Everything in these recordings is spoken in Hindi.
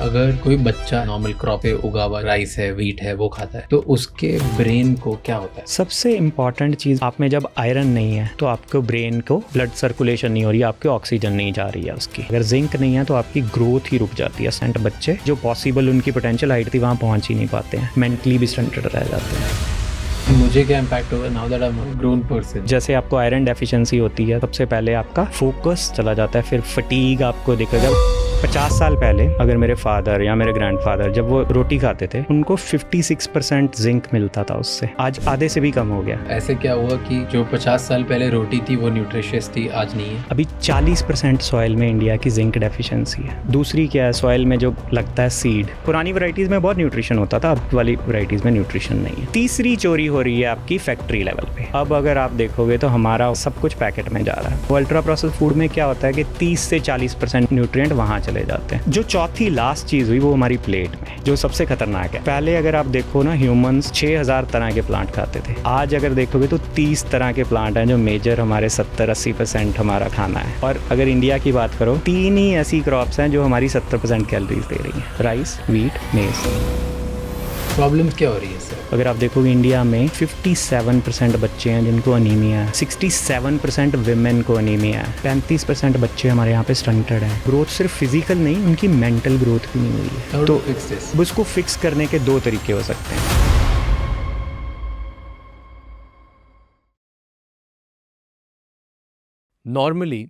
अगर कोई बच्चा नॉर्मल क्रॉप पे उगा हुआ राइस है, व्हीट है, वो खाता है तो उसके ब्रेन को क्या होता है? सबसे इम्पॉर्टेंट चीज़, आप में जब आयरन नहीं है तो आपको ब्रेन को ब्लड सर्कुलेशन नहीं हो रही है, आपकी ऑक्सीजन नहीं जा रही है उसकी। अगर जिंक नहीं है तो आपकी ग्रोथ ही रुक जाती है। स्टंट बच्चे जो पॉसिबल उनकी पोटेंशियल हाइट थी वहाँ पहुँच ही नहीं पाते हैं, मेंटली भी स्टंटेड रह जाते हैं। मुझे क्या इम्पैक्ट होगा now that I am a grown person? जैसे आपको आयरन डेफिशिएंसी होती है, सबसे पहले आपका फोकस चला जाता है, फिर फटीग आपको दिखेगा। 50 साल पहले अगर मेरे फादर या मेरे ग्रैंडफादर जब वो रोटी खाते थे उनको 56% जिंक मिलता था उससे, आज आधे से भी कम हो गया। ऐसे क्या हुआ कि जो 50 साल पहले रोटी थी वो न्यूट्रिशियस थी, आज नहीं है? अभी 40% सॉइल में इंडिया की जिंक डेफिशिएंसी है। दूसरी क्या है, सॉइल में जो लगता है सीड, पुरानी वैरायटीज में बहुत न्यूट्रिशन होता था, अब वाली वैरायटीज में न्यूट्रिशन नहीं है। तीसरी चोरी हो रही है आपकी फैक्ट्री लेवल पे। अब अगर आप देखोगे तो हमारा सब कुछ पैकेट में जा रहा है। अल्ट्रा प्रोसेस फूड में क्या होता है कि 30 से 40% न्यूट्रिएंट वहां चले जाते हैं। जो चौथी लास्ट चीज हुई वो हमारी प्लेट में, जो सबसे खतरनाक है। पहले अगर आप देखो ना, ह्यूमंस 6000 तरह के प्लांट खाते थे, आज अगर देखोगे तो 30 तरह के प्लांट हैं जो मेजर हमारे 70-80% हमारा खाना है। और अगर इंडिया की बात करो, 3 ही ऐसी क्रॉप्स हैं जो हमारी 70% कैलोरीज दे रही हैं, राइस, व्हीट, मेज। प्रॉब्लम क्या हो रही है सर? अगर आप देखोगे इंडिया में 57% बच्चे हैं जिनको अनीमिया है, 67% विमेन को अनीमिया है, 35% बच्चे हमारे यहाँ पे स्टंटेड हैं। ग्रोथ सिर्फ फिजिकल नहीं, उनकी मेंटल ग्रोथ भी नहीं हुई है। तो उसको फिक्स करने के 2 तरीके हो सकते हैं। नॉर्मली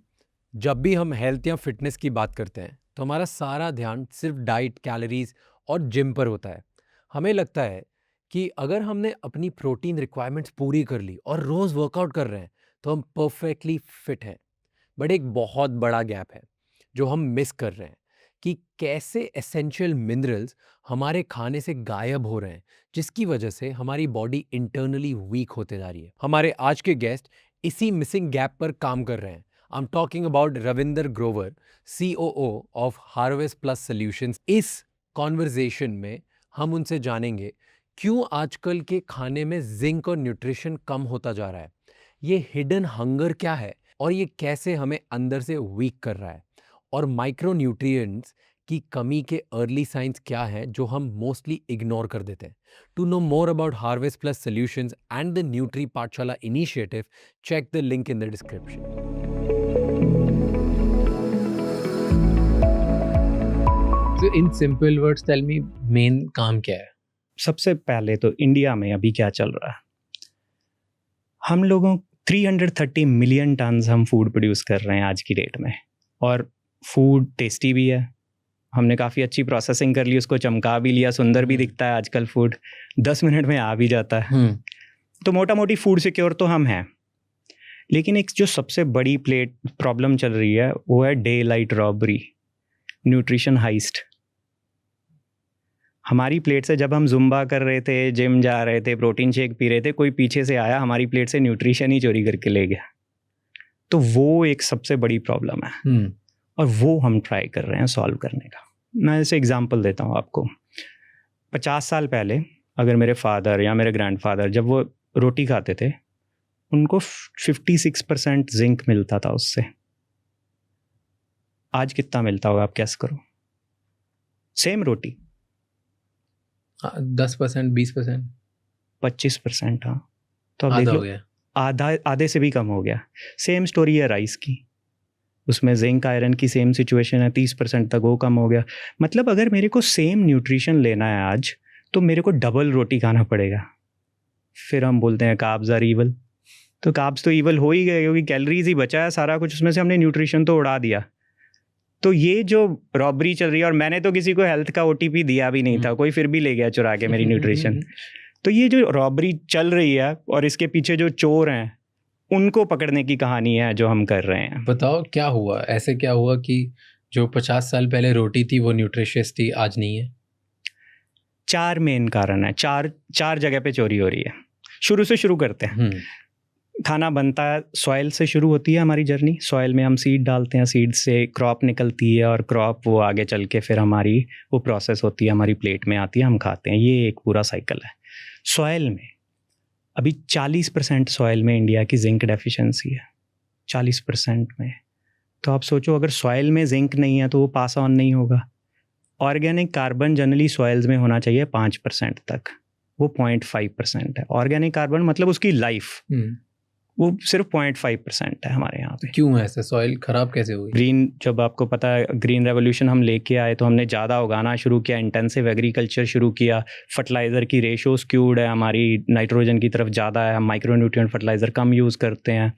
जब भी हम हेल्थ या फिटनेस की बात करते हैं तो हमारा सारा ध्यान सिर्फ डाइट, कैलोरीज और जिम पर होता है। हमें लगता है कि अगर हमने अपनी प्रोटीन रिक्वायरमेंट्स पूरी कर ली और रोज़ वर्कआउट कर रहे हैं तो हम परफेक्टली फिट हैं। बट एक बहुत बड़ा गैप है जो हम मिस कर रहे हैं कि कैसे एसेंशियल मिनरल्स हमारे खाने से गायब हो रहे हैं, जिसकी वजह से हमारी बॉडी इंटरनली वीक होते जा रही है। हमारे आज के गेस्ट इसी मिसिंग गैप पर काम कर रहे हैं। I am talking about Ravinder Grover, COO of harvest plus solutions. इस कॉन्वर्जेशन में हम उनसे जानेंगे क्यों आजकल के खाने में जिंक और न्यूट्रिशन कम होता जा रहा है, ये हिडन हंगर क्या है और ये कैसे हमें अंदर से वीक कर रहा है, और माइक्रो न्यूट्रिएंट्स की कमी के अर्ली साइंस क्या हैं जो हम मोस्टली इग्नोर कर देते हैं। To know more about harvest plus solutions and the nutri Pathshala initiative, check the link in the description. So in simple words, tell me main काम क्या है? सबसे पहले तो इंडिया में अभी क्या चल रहा है, हम लोगों 330 मिलियन टन हम फूड प्रोड्यूस कर रहे हैं आज की डेट में, और फूड टेस्टी भी है। हमने काफ़ी अच्छी प्रोसेसिंग कर ली, उसको चमका भी लिया, सुंदर भी दिखता है आजकल फूड, 10 मिनट में आ भी जाता है। तो मोटा मोटी फूड सिक्योर तो हम हैं। लेकिन एक जो सबसे बड़ी प्रॉब्लम चल रही है वो है daylight robbery, nutrition heist. हमारी प्लेट से जब हम जुम्बा कर रहे थे, जिम जा रहे थे, प्रोटीन शेक पी रहे थे, कोई पीछे से आया हमारी प्लेट से न्यूट्रिशन ही चोरी करके ले गया। तो वो एक सबसे बड़ी प्रॉब्लम है और वो हम ट्राई कर रहे हैं सॉल्व करने का। मैं ऐसे एग्जांपल देता हूँ आपको। 50 साल पहले अगर मेरे फादर या मेरे ग्रैंडफादर जब वो रोटी खाते थे उनको 56% जिंक मिलता था उससे, आज कितना मिलता होगा आप कैस करो? सेम रोटी 10%, 20%, 25%। हाँ, तो अब आधा देख हो लो, गया। आधे से भी कम हो गया। सेम स्टोरी है राइस की, उसमें जिंक आयरन की सेम सिचुएशन है, 30% तक वो कम हो गया। मतलब अगर मेरे को सेम न्यूट्रिशन लेना है आज तो मेरे को डबल रोटी खाना पड़ेगा। फिर हम बोलते हैं कार्ब्स आर ईवल, तो कार्ब्स तो ईवल हो ही गए क्योंकि कैलोरीज ही बचा है सारा कुछ, उसमें से हमने न्यूट्रिशन तो उड़ा दिया। तो ये जो रॉबरी चल रही है, और मैंने तो किसी को हेल्थ का OTP दिया भी नहीं था, कोई फिर भी ले गया चुरा के मेरी न्यूट्रिशन। तो ये जो रॉबरी चल रही है और इसके पीछे जो चोर हैं उनको पकड़ने की कहानी है जो हम कर रहे हैं। बताओ क्या हुआ, ऐसे क्या हुआ कि जो 50 साल पहले रोटी थी वो न्यूट्रिशियस थी, आज नहीं है? 4 मेन कारण है, चार जगह पे चोरी हो रही है। शुरू करते हैं। खाना बनता है, सॉइल से शुरू होती है हमारी जर्नी। सॉइल में हम सीड डालते हैं, सीड से क्रॉप निकलती है और क्रॉप वो आगे चल के फिर हमारी वो प्रोसेस होती है, हमारी प्लेट में आती है, हम खाते हैं। ये एक पूरा साइकिल है। सॉइल में अभी 40% सॉइल में इंडिया की जिंक डेफिशिएंसी है, 40% में। तो आप सोचो अगर सॉइल में जिंक नहीं है तो वो पास ऑन नहीं होगा। ऑर्गेनिक कार्बन जनरली सॉइल्स में होना चाहिए 5% तक, वो 0.5% है। ऑर्गेनिक कार्बन मतलब उसकी लाइफ वो सिर्फ 0.5% है हमारे यहाँ पे। क्यों ऐसा? सॉइल खराब कैसे हुई? ग्रीन, जब आपको पता है ग्रीन रेवोल्यूशन हम लेके आए तो हमने ज़्यादा उगाना शुरू किया, इंटेंसिव एग्रीकल्चर शुरू किया, फर्टिलाइज़र की रेशो स्क्यूड है हमारी, नाइट्रोजन की तरफ ज़्यादा है, हम माइक्रोन्यूट्रिएंट फर्टिलाइज़र कम यूज़ करते हैं,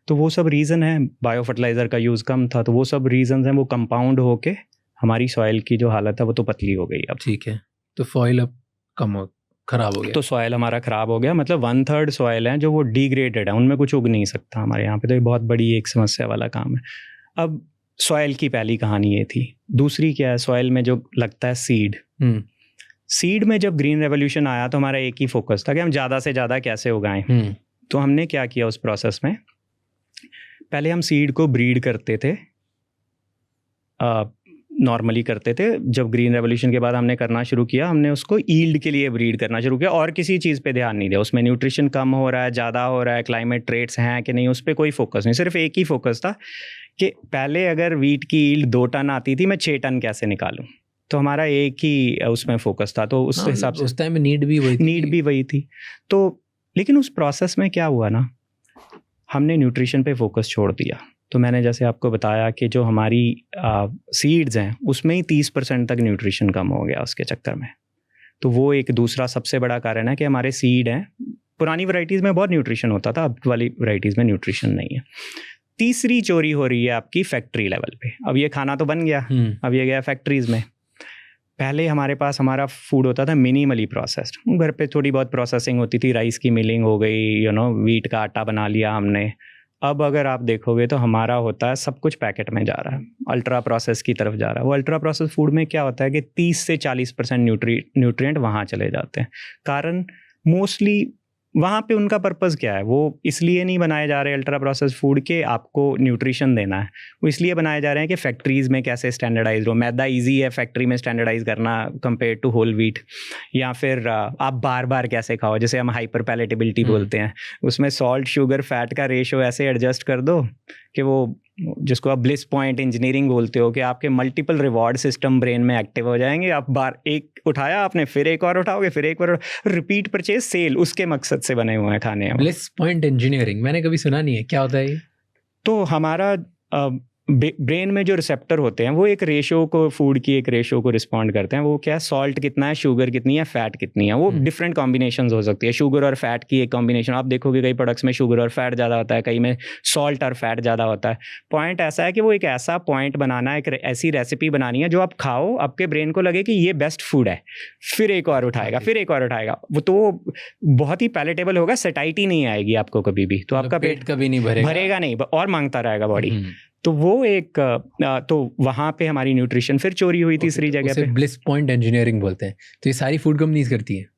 तो वो सब रीज़न है। बायो फर्टिलाइज़र का यूज़ कम था, तो वो सब रीज़न हैं, वो कंपाउंड होके हमारी सॉइल की जो हालत है वो तो पतली हो गई अब। ठीक है, तो सॉइल अब खराब हो गया। तो सॉइल हमारा ख़राब हो गया, मतलब 1/3 सॉइल है जो वो डिग्रेडेड है, उनमें कुछ उग नहीं सकता हमारे यहाँ पे, तो ये बहुत बड़ी एक समस्या वाला काम है। अब सॉइल की पहली कहानी ये थी। दूसरी क्या है, सॉइल में जो लगता है सीड। सीड में जब ग्रीन रेवोल्यूशन आया तो हमारा एक ही फोकस था कि हम ज़्यादा से ज़्यादा कैसे उगाएं। तो हमने क्या किया उस प्रोसेस में, पहले हम सीड को ब्रीड करते थे, नॉर्मली करते थे। जब ग्रीन रेवोल्यूशन के बाद हमने करना शुरू किया, हमने उसको ईल्ड के लिए ब्रीड करना शुरू किया और किसी चीज़ पे ध्यान नहीं दिया। उसमें न्यूट्रिशन कम हो रहा है, ज़्यादा हो रहा है, क्लाइमेट ट्रेट्स हैं कि नहीं, उस पर कोई फोकस नहीं, सिर्फ एक ही फोकस था कि पहले अगर वीट की ईल्ड 2 टन आती थी, मैं 6 टन कैसे निकालूं। तो हमारा एक ही उसमें फोकस था, तो उस हिसाब से उस टाइम में नीड भी वही थी। तो लेकिन उस प्रोसेस में क्या हुआ ना, हमने न्यूट्रिशन पे फोकस छोड़ दिया। तो मैंने जैसे आपको बताया कि जो हमारी सीड्स हैं उसमें ही 30% तक न्यूट्रिशन कम हो गया उसके चक्कर में। तो वो एक दूसरा सबसे बड़ा कारण है कि हमारे सीड हैं, पुरानी वैरायटीज़ में बहुत न्यूट्रिशन होता था, अब वाली वैरायटीज़ में न्यूट्रिशन नहीं है। तीसरी चोरी हो रही है आपकी फैक्ट्री लेवल पे। अब ये खाना तो बन गया, अब ये गया फैक्ट्रीज़ में। पहले हमारे पास हमारा फूड होता था मिनिमली प्रोसेस्ड, घर पे थोड़ी बहुत प्रोसेसिंग होती थी, राइस की मिलिंग हो गई, वीट का आटा बना लिया हमने। अब अगर आप देखोगे तो हमारा होता है सब कुछ पैकेट में जा रहा है, अल्ट्रा प्रोसेस की तरफ जा रहा है। वो अल्ट्रा प्रोसेस फूड में क्या होता है कि 30 से 40% न्यूट्रिएंट वहाँ चले जाते हैं। कारण मोस्टली वहाँ पे उनका पर्पस क्या है, वो इसलिए नहीं बनाए जा रहे अल्ट्रा प्रोसेस फूड के आपको न्यूट्रिशन देना है, वो इसलिए बनाए जा रहे हैं कि फैक्ट्रीज़ में कैसे स्टैंडर्डाइज हो। मैदा इजी है फैक्ट्री में स्टैंडर्डाइज करना कंपेयर टू होल व्हीट, या फिर आप बार बार कैसे खाओ, जैसे हम हाइपर पैलेटेबिलिटी बोलते हैं, उसमें सॉल्ट शुगर फैट का रेशो ऐसे एडजस्ट कर दो कि वो, जिसको आप ब्लिस पॉइंट इंजीनियरिंग बोलते हो, कि आपके मल्टीपल रिवॉर्ड सिस्टम ब्रेन में एक्टिव हो जाएंगे। आप बार एक उठाया आपने, फिर एक और उठाओगे, फिर एक और, रिपीट परचेज सेल, उसके मकसद से बने हुए हैं खाने। ब्लिस पॉइंट इंजीनियरिंग मैंने कभी सुना नहीं है, क्या होता है ये? तो हमारा ब्रेन में जो रिसेप्टर होते हैं वो एक रेशो को, फूड की एक रेशो को रिस्पॉन्ड करते हैं। वो क्या है, सॉल्ट कितना है, शुगर कितनी है, फैट कितनी है। वो डिफरेंट कॉम्बिनेशंस हो सकती है, शुगर और फैट की एक कॉम्बिनेशन। आप देखोगे कई प्रोडक्ट्स में शुगर और फैट ज़्यादा होता है, कई में सॉल्ट और फैट ज़्यादा होता है। पॉइंट ऐसा है कि वो एक ऐसा पॉइंट बनाना है, एक ऐसी रेसिपी बनानी है जो आप खाओ, आपके ब्रेन को लगे कि ये बेस्ट फूड है, फिर एक और उठाएगा, फिर एक और उठाएगा। वो तो बहुत ही पैलेटेबल होगा, सेटाइटी नहीं आएगी आपको कभी भी, तो आपका पेट कभी नहीं भरेगा नहीं और मांगता रहेगा बॉडी। तो वो एक, तो वहाँ पे हमारी न्यूट्रिशन फिर चोरी हुई तीसरी जगह पे। ब्लिस पॉइंट इंजीनियरिंग बोलते हैं। तो ये सारी फूड कंपनीज करती हैं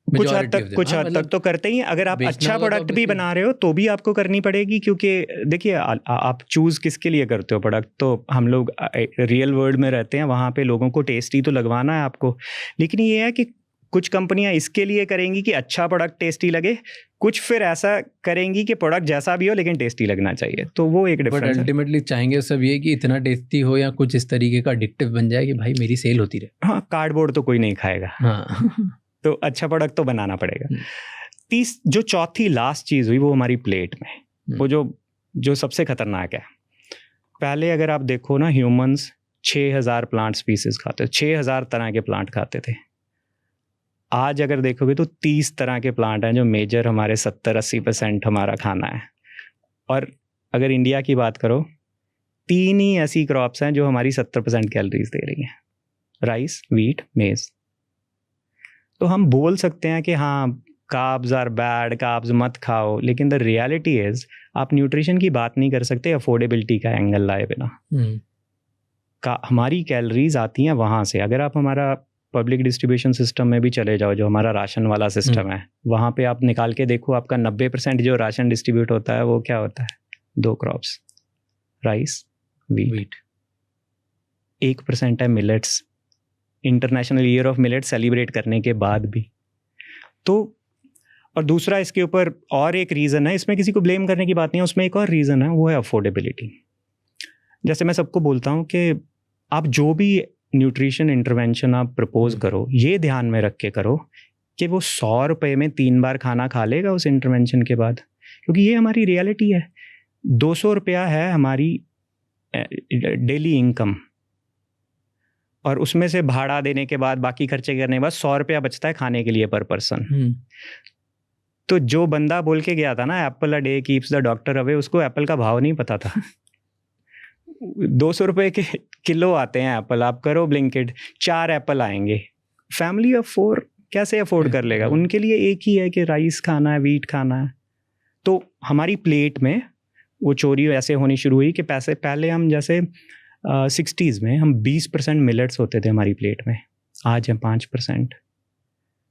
कुछ हद तक तो करते ही हैं। अगर आप अच्छा प्रोडक्ट भी बना रहे हो तो भी आपको करनी पड़ेगी, क्योंकि देखिए आप चूज़ किसके लिए करते हो प्रोडक्ट। तो हम लोग रियल वर्ल्ड में रहते हैं, वहाँ पे लोगों को टेस्टी तो लगवाना है आपको, लेकिन ये है कि कुछ कंपनियां इसके लिए करेंगी कि अच्छा प्रोडक्ट टेस्टी लगे, कुछ फिर ऐसा करेंगी कि प्रोडक्ट जैसा भी हो लेकिन टेस्टी लगना चाहिए। तो वो एक डिफरेंस है। अल्टीमेटली चाहेंगे सब ये कि इतना टेस्टी हो या कुछ इस तरीके का एडिक्टिव बन जाए कि भाई मेरी सेल होती रहे। हाँ, कार्डबोर्ड तो कोई नहीं खाएगा। हाँ तो अच्छा प्रोडक्ट तो बनाना पड़ेगा। जो चौथी लास्ट चीज़ हुई वो हमारी प्लेट में, वो जो सबसे खतरनाक है। पहले अगर आप देखो ना, ह्यूमंस 6000 प्लांट स्पीसीज खाते, 6000 तरह के प्लांट खाते थे। आज अगर देखोगे तो 30 तरह के प्लांट हैं जो मेजर हमारे 70-80% हमारा खाना है। और अगर इंडिया की बात करो, 3 ही ऐसी क्रॉप्स हैं जो हमारी 70% कैलोरीज दे रही हैं, राइस, व्हीट, मेज। तो हम बोल सकते हैं कि हाँ कार्ब्स आर बैड, कार्ब्स मत खाओ, लेकिन द रियलिटी इज आप न्यूट्रिशन की बात नहीं कर सकते अफोर्डेबिलिटी का एंगल लाए बिना। हमारी कैलोरीज आती हैं वहाँ से। अगर आप हमारा पब्लिक डिस्ट्रीब्यूशन सिस्टम में भी चले जाओ, जो हमारा राशन वाला सिस्टम है, वहाँ पे आप निकाल के देखो, आपका 90% जो राशन डिस्ट्रीब्यूट होता है वो क्या होता है, 2 क्रॉप्स, राइस, व्हीट। 1% है millets, international year of millet celebrate करने के बाद भी। तो और दूसरा इसके ऊपर और एक रीज़न है, इसमें किसी को ब्लेम करने की बात नहीं है, उसमें एक और रीज़न है, वो है अफोर्डेबिलिटी। जैसे मैं सबको बोलता हूँ कि आप जो भी न्यूट्रिशन इंटरवेंशन आप प्रपोज करो, ये ध्यान में रख के करो कि वो 100 रुपये में 3 बार खाना खा लेगा उस इंटरवेंशन के बाद, क्योंकि ये हमारी रियलिटी है। 200 रुपया है हमारी डेली इनकम, और उसमें से भाड़ा देने के बाद, बाकी खर्चे करने के बाद 100 रुपया बचता है खाने के लिए पर पर्सन। तो जो बंदा बोल के गया था ना, Apple a day keeps the doctor away, उसको एप्पल का भाव नहीं पता था। 200 रुपये के किलो आते हैं एप्पल, आप करो ब्लिंकिट, 4 एप्पल आएंगे। फैमिली ऑफ 4 कैसे अफोर्ड कर लेगा? उनके लिए एक ही है कि राइस खाना है, वीट खाना है। तो हमारी प्लेट में वो चोरी ऐसे होनी शुरू हुई कि पैसे, पहले हम जैसे 60s में हम 20% मिलेट्स होते थे हमारी प्लेट में, आज हम 5%।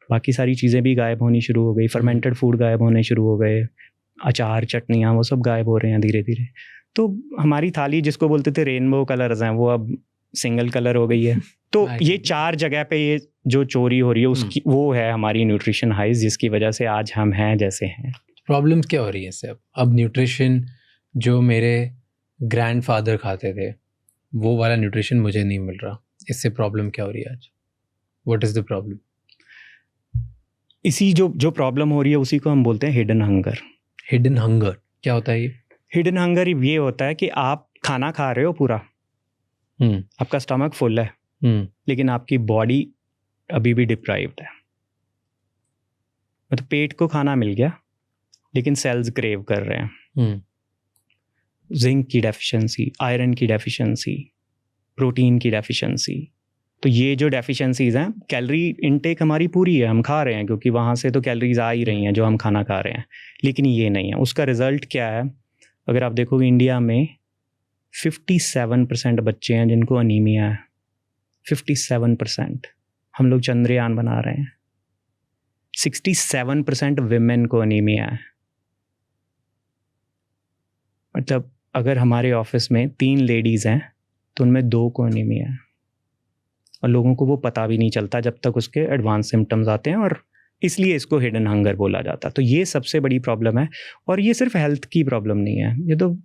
बाकी सारी चीज़ें भी गायब होनी शुरू हो गई, फर्मेंटेड फूड गायब होने शुरू हो गए, अचार चटनियाँ वो सब गायब हो रहे हैं धीरे धीरे। तो हमारी थाली जिसको बोलते थे रेनबो कलर्स हैं, वो अब सिंगल कलर हो गई है। तो ये 4 जगह पे ये जो चोरी हो रही है उसकी, वो है हमारी न्यूट्रिशन हाइज, जिसकी वजह से आज हम हैं जैसे हैं। प्रॉब्लम्स क्या हो रही है इससे? अब न्यूट्रिशन जो मेरे ग्रैंडफादर खाते थे, वो वाला न्यूट्रिशन मुझे नहीं मिल रहा, इससे प्रॉब्लम क्या हो रही है आज? What is the problem? इसी जो प्रॉब्लम हो रही है उसी को हम बोलते हैं हिडन हंगर। हिडन हंगर क्या होता है ये? हिडन हंगर ये होता है कि आप खाना खा रहे हो पूरा, आपका स्टमक फुल है, लेकिन आपकी बॉडी अभी भी डिप्राइव्ड है। मतलब पेट को खाना मिल गया लेकिन सेल्स क्रेव कर रहे हैं। जिंक की डेफिशिएंसी, आयरन की डेफिशिएंसी, प्रोटीन की डेफिशिएंसी। तो ये जो डेफिशिएंसीज हैं, कैलोरी इनटेक हमारी पूरी है, हम खा रहे हैं क्योंकि वहाँ से तो कैलोरीज आ ही रही हैं जो हम खाना खा रहे हैं, लेकिन ये नहीं है। उसका रिजल्ट क्या है? अगर आप देखोगे इंडिया में 57% बच्चे हैं जिनको अनीमिया है। 57%। हम लोग चंद्रयान बना रहे हैं। 67% विमेन को अनीमिया है। मतलब अगर हमारे ऑफिस में 3 लेडीज़ हैं तो उनमें 2 को अनीमिया है, और लोगों को वो पता भी नहीं चलता जब तक उसके एडवांस सिम्टम्स आते हैं, और इसलिए इसको हिडन हंगर बोला जाता है। तो ये सबसे बड़ी प्रॉब्लम है, और ये सिर्फ हेल्थ की प्रॉब्लम नहीं है, ये तो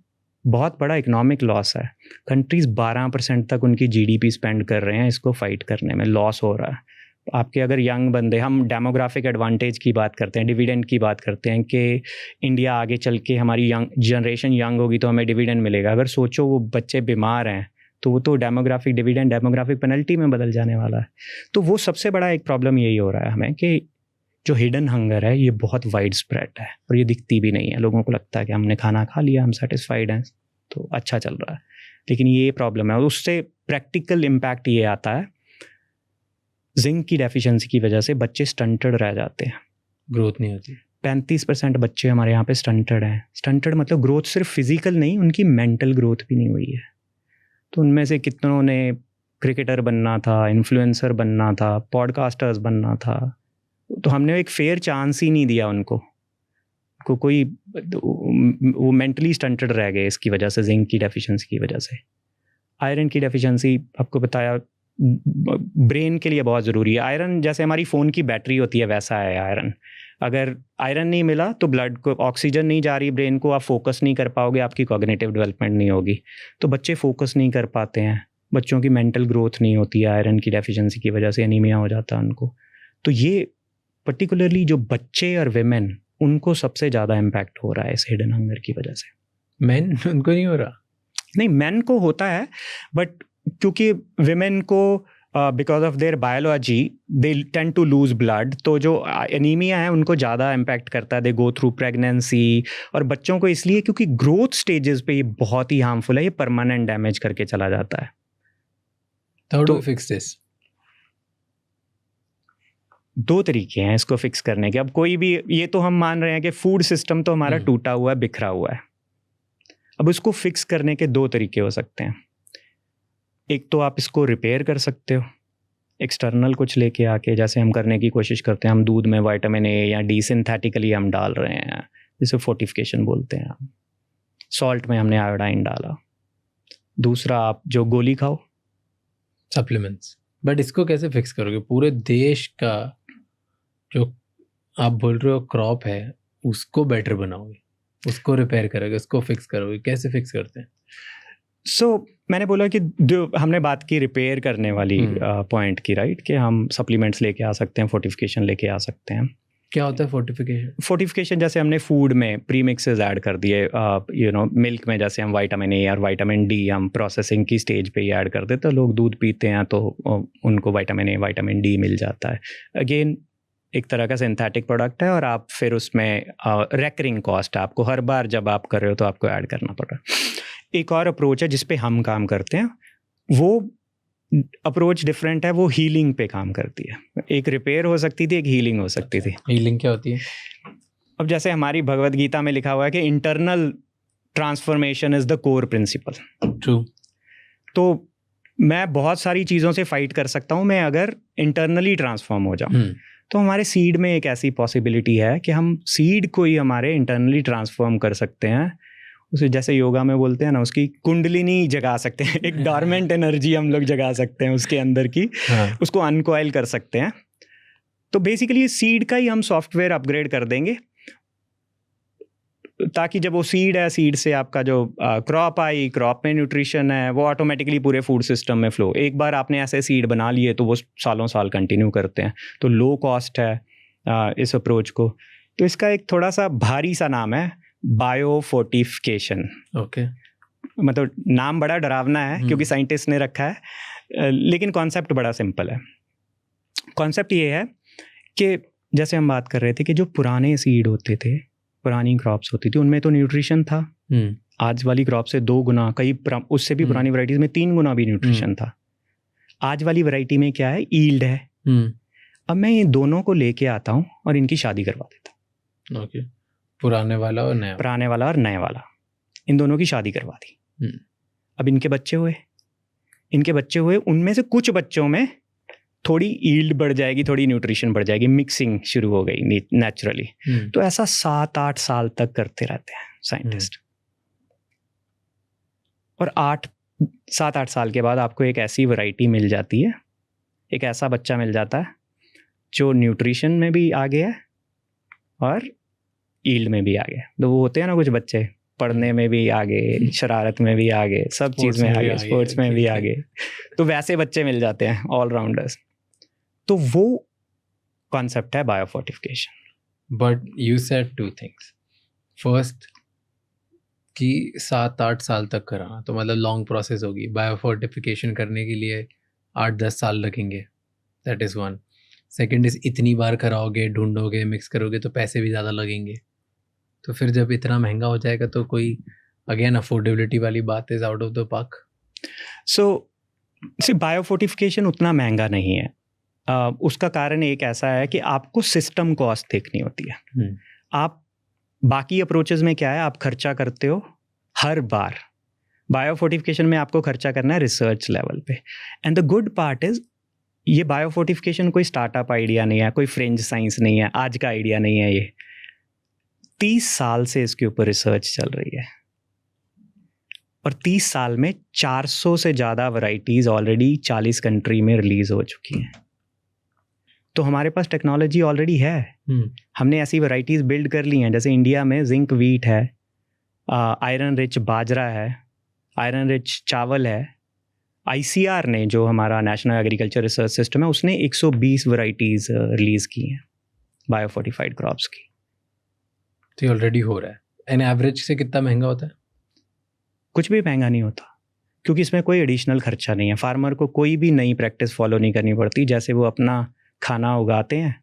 बहुत बड़ा इकोनॉमिक लॉस है। कंट्रीज़ 12% तक उनकी जीडीपी स्पेंड कर रहे हैं इसको फाइट करने में, लॉस हो रहा है। आपके अगर यंग बंदे, हम डेमोग्राफिक एडवांटेज की बात करते हैं, डिविडेंड की बात करते हैं कि इंडिया आगे चल के हमारी यंग जनरेशन यंग होगी तो हमें डिविडेंड मिलेगा। अगर सोचो वो बच्चे बीमार हैं तो वो तो डेमोग्राफिक डिविडेंड डेमोग्राफिक पेनल्टी में बदल जाने वाला है। तो वो सबसे बड़ा एक प्रॉब्लम यही हो रहा है हमें कि जो हिडन हंगर है ये बहुत वाइड स्प्रेड है, और ये दिखती भी नहीं है। लोगों को लगता है कि हमने खाना खा लिया, हम सेटिस्फाइड हैं, तो अच्छा चल रहा है, लेकिन ये प्रॉब्लम है। और उससे प्रैक्टिकल इम्पैक्ट ये आता है, जिंक की डेफिशिएंसी की वजह से बच्चे स्टंटेड रह जाते हैं, ग्रोथ नहीं होती। 35% बच्चे हमारे यहाँ पे स्टंटेड हैं। स्टंटेड मतलब ग्रोथ सिर्फ फिजिकल नहीं, उनकी मेंटल ग्रोथ भी नहीं हुई है। तो उनमें से कितनों ने क्रिकेटर बनना था, इन्फ्लुएंसर बनना था, पॉडकास्टर्स बनना था, तो हमने एक फेयर चांस ही नहीं दिया उनको। कोई वो मेंटली स्टंटेड रह गए इसकी वजह से, जिंक की डेफिशिएंसी की वजह से। आयरन की डेफिशिएंसी आपको बताया, ब्रेन के लिए बहुत ज़रूरी है। आयरन जैसे हमारी फ़ोन की बैटरी होती है वैसा है आयरन। अगर आयरन नहीं मिला तो ब्लड को ऑक्सीजन नहीं जा रही ब्रेन को, आप फोकस नहीं कर पाओगे, आपकी कॉग्निटिव डेवलपमेंट नहीं होगी। तो बच्चे फोकस नहीं कर पाते हैं, बच्चों की मेंटल ग्रोथ नहीं होती है, आयरन की डेफिशिएंसी की वजह से एनीमिया हो जाता है उनको। तो ये पर्टिकुलरली जो बच्चे और विमेन, उनको सबसे ज़्यादा इम्पैक्ट हो रहा है इस हिडन हंगर की वजह से। मेन उनको नहीं हो रहा? नहीं, मेन को होता है, बट क्योंकि विमेन को because of their biology they tend to lose blood, तो जो एनीमिया है उनको ज़्यादा इम्पैक्ट करता है। दे गो थ्रू प्रेगनेंसी, और बच्चों को इसलिए क्योंकि ग्रोथ स्टेजेस पे ये बहुत ही हार्मफुल है, ये परमानेंट डैमेज करके चला जाता है। तो फिक्स दिस? 2 तरीके हैं इसको फिक्स करने के। अब कोई भी, ये तो हम मान रहे हैं कि फूड सिस्टम तो हमारा टूटा हुआ है, बिखरा हुआ है। अब इसको फिक्स करने के 2 तरीके हो सकते हैं। एक तो आप इसको रिपेयर कर सकते हो एक्सटर्नल कुछ लेके आके, जैसे हम करने की कोशिश करते हैं। हम दूध में विटामिन ए या डी सिंथेटिकली हम डाल रहे हैं, जिसे फोर्टिफिकेशन बोलते हैं। सॉल्ट में हमने आयोडाइन डाला। दूसरा, आप जो गोली खाओ, सप्लीमेंट्स। बट इसको कैसे फिक्स करोगे? पूरे देश का जो आप बोल रहे हो क्रॉप है उसको बेटर बनाओगे, उसको रिपेयर करोगे, उसको फिक्स करोगे, कैसे फिक्स करते हैं? सो मैंने बोला कि जो हमने बात की रिपेयर करने वाली पॉइंट की, राइट, कि हम सप्लीमेंट्स लेके आ सकते हैं, फोर्टिफिकेशन लेके आ सकते हैं। क्या होता है फोर्टिफिकेशन? फोर्टिफिकेशन जैसे हमने फूड में प्री मिक्सेस ऐड कर दिए, मिल्क में जैसे हम विटामिन ए और विटामिन डी हम प्रोसेसिंग की स्टेज पे ही ऐड कर देते हैं। लोग दूध पीते हैं तो उनको विटामिन ए विटामिन डी मिल जाता है। अगेन एक तरह का सिंथेटिक प्रोडक्ट है और आप फिर उसमें रेकरिंग कॉस्ट है, आपको हर बार जब आप कर रहे हो तो आपको ऐड करना पड़ रहा है। एक और अप्रोच है जिस पे हम काम करते हैं, वो अप्रोच डिफरेंट है, वो हीलिंग पे काम करती है। एक रिपेयर हो सकती थी, एक हीलिंग हो सकती थी। हीलिंग क्या होती है? अब जैसे हमारी भगवत गीता में लिखा हुआ है कि internal transformation is the core principle. True. तो मैं बहुत सारी चीज़ों से फाइट कर सकता हूँ, मैं अगर इंटरनली ट्रांसफॉर्म हो जाऊँ। तो हमारे सीड में एक ऐसी पॉसिबिलिटी है कि हम सीड को ही हमारे इंटरनली ट्रांसफॉर्म कर सकते हैं। उसे जैसे योगा में बोलते हैं ना, उसकी कुंडलिनी जगा सकते हैं, एक डॉर्मेंट एनर्जी हम लोग जगा सकते हैं उसके अंदर की, उसको अनकॉइल कर सकते हैं। तो बेसिकली सीड का ही हम सॉफ्टवेयर अपग्रेड कर देंगे, ताकि जब वो सीड है, सीड से आपका जो क्रॉप आई, क्रॉप में न्यूट्रिशन है, वो ऑटोमेटिकली पूरे फूड सिस्टम में फ्लो। एक बार आपने ऐसे सीड बना लिए तो वो सालों साल कंटिन्यू करते हैं। तो लो कॉस्ट है इस अप्रोच को। तो इसका एक थोड़ा सा भारी सा नाम है बायोफोर्टिफिकेशन। ओके। मतलब नाम बड़ा डरावना है क्योंकि साइंटिस्ट ने रखा है, लेकिन कॉन्सेप्ट बड़ा सिंपल है। कॉन्सेप्ट ये है कि जैसे हम बात कर रहे थे कि जो पुराने सीड होते थे, पुरानी क्रॉप्स होती थी, उनमें तो न्यूट्रिशन था। आज वाली क्रॉप से 2 गुना, कई उससे भी पुरानी वैरायटीज में 3 गुना भी न्यूट्रिशन था। आज वाली वैरायटी में क्या है, ईल्ड है। अब मैं ये दोनों को लेके आता हूँ और इनकी शादी करवा देता हूँ। ओके। पुराने वाला और नया, पुराने वाला और नए वाला, इन दोनों की शादी करवा दी। अब इनके बच्चे हुए, उनमें से कुछ बच्चों में थोड़ी ईल्ड बढ़ जाएगी, थोड़ी न्यूट्रिशन बढ़ जाएगी, मिक्सिंग शुरू हो गई नेचुरली। तो ऐसा 7-8 साल तक करते रहते हैं साइंटिस्ट। और 7-8 साल के बाद आपको एक ऐसी वैरायटी मिल जाती है, एक ऐसा बच्चा मिल जाता है जो न्यूट्रिशन में भी आगे है और ईल्ड में भी आगे। तो वो होते हैं ना कुछ बच्चे, पढ़ने में भी आगे, शरारत में भी आगे, सब चीज़ में आगे, स्पोर्ट्स में भी आगे। तो वैसे बच्चे मिल जाते हैं, ऑलराउंडर्स। तो वो कॉन्सेप्ट है biofortification. But you said 2 things. First कि 7-8 साल तक कराना, तो मतलब लॉन्ग प्रोसेस होगी। बायोफोर्टिफिकेशन करने के लिए 8-10 साल लगेंगे, that is one. Second is इतनी बार कराओगे, ढूंढोगे, मिक्स करोगे तो पैसे भी ज़्यादा लगेंगे। तो फिर जब इतना महंगा हो जाएगा तो कोई अगेन अफोर्डेबिलिटी वाली बात is out of the park. So biofortification उतना महंगा नहीं है। उसका कारण एक ऐसा है कि आपको सिस्टम कॉस्ट देखनी होती है। आप बाकी अप्रोचेस में क्या है, आप खर्चा करते हो हर बार। बायोफोर्टिफिकेशन में आपको खर्चा करना है रिसर्च लेवल पे। And the good part is, ये बायोफोर्टिफिकेशन कोई स्टार्टअप आइडिया नहीं है, कोई फ्रिंज साइंस नहीं है, आज का आइडिया नहीं है। ये 30 साल से इसके ऊपर रिसर्च चल रही है और 30 साल में 400 से ज़्यादा वैरायटीज़ ऑलरेडी 40 कंट्री में रिलीज हो चुकी हैं। तो हमारे पास टेक्नोलॉजी ऑलरेडी है। हमने ऐसी वैरायटीज़ बिल्ड कर ली हैं। जैसे इंडिया में जिंक व्हीट है, आयरन रिच बाजरा है, आयरन रिच चावल है। ICR ने, जो हमारा नेशनल एग्रीकल्चर रिसर्च सिस्टम है, उसने 120 वैरायटीज़ रिलीज़ की हैं बायोफोर्टिफाइड क्रॉप्स की। तो ये ऑलरेडी हो रहा है। एन एवरेज से कितना महंगा होता है? कुछ भी महंगा नहीं होता, क्योंकि इसमें कोई एडिशनल खर्चा नहीं है। फार्मर को कोई भी नई प्रैक्टिस फॉलो नहीं करनी पड़ती। जैसे वो अपना खाना उगाते हैं,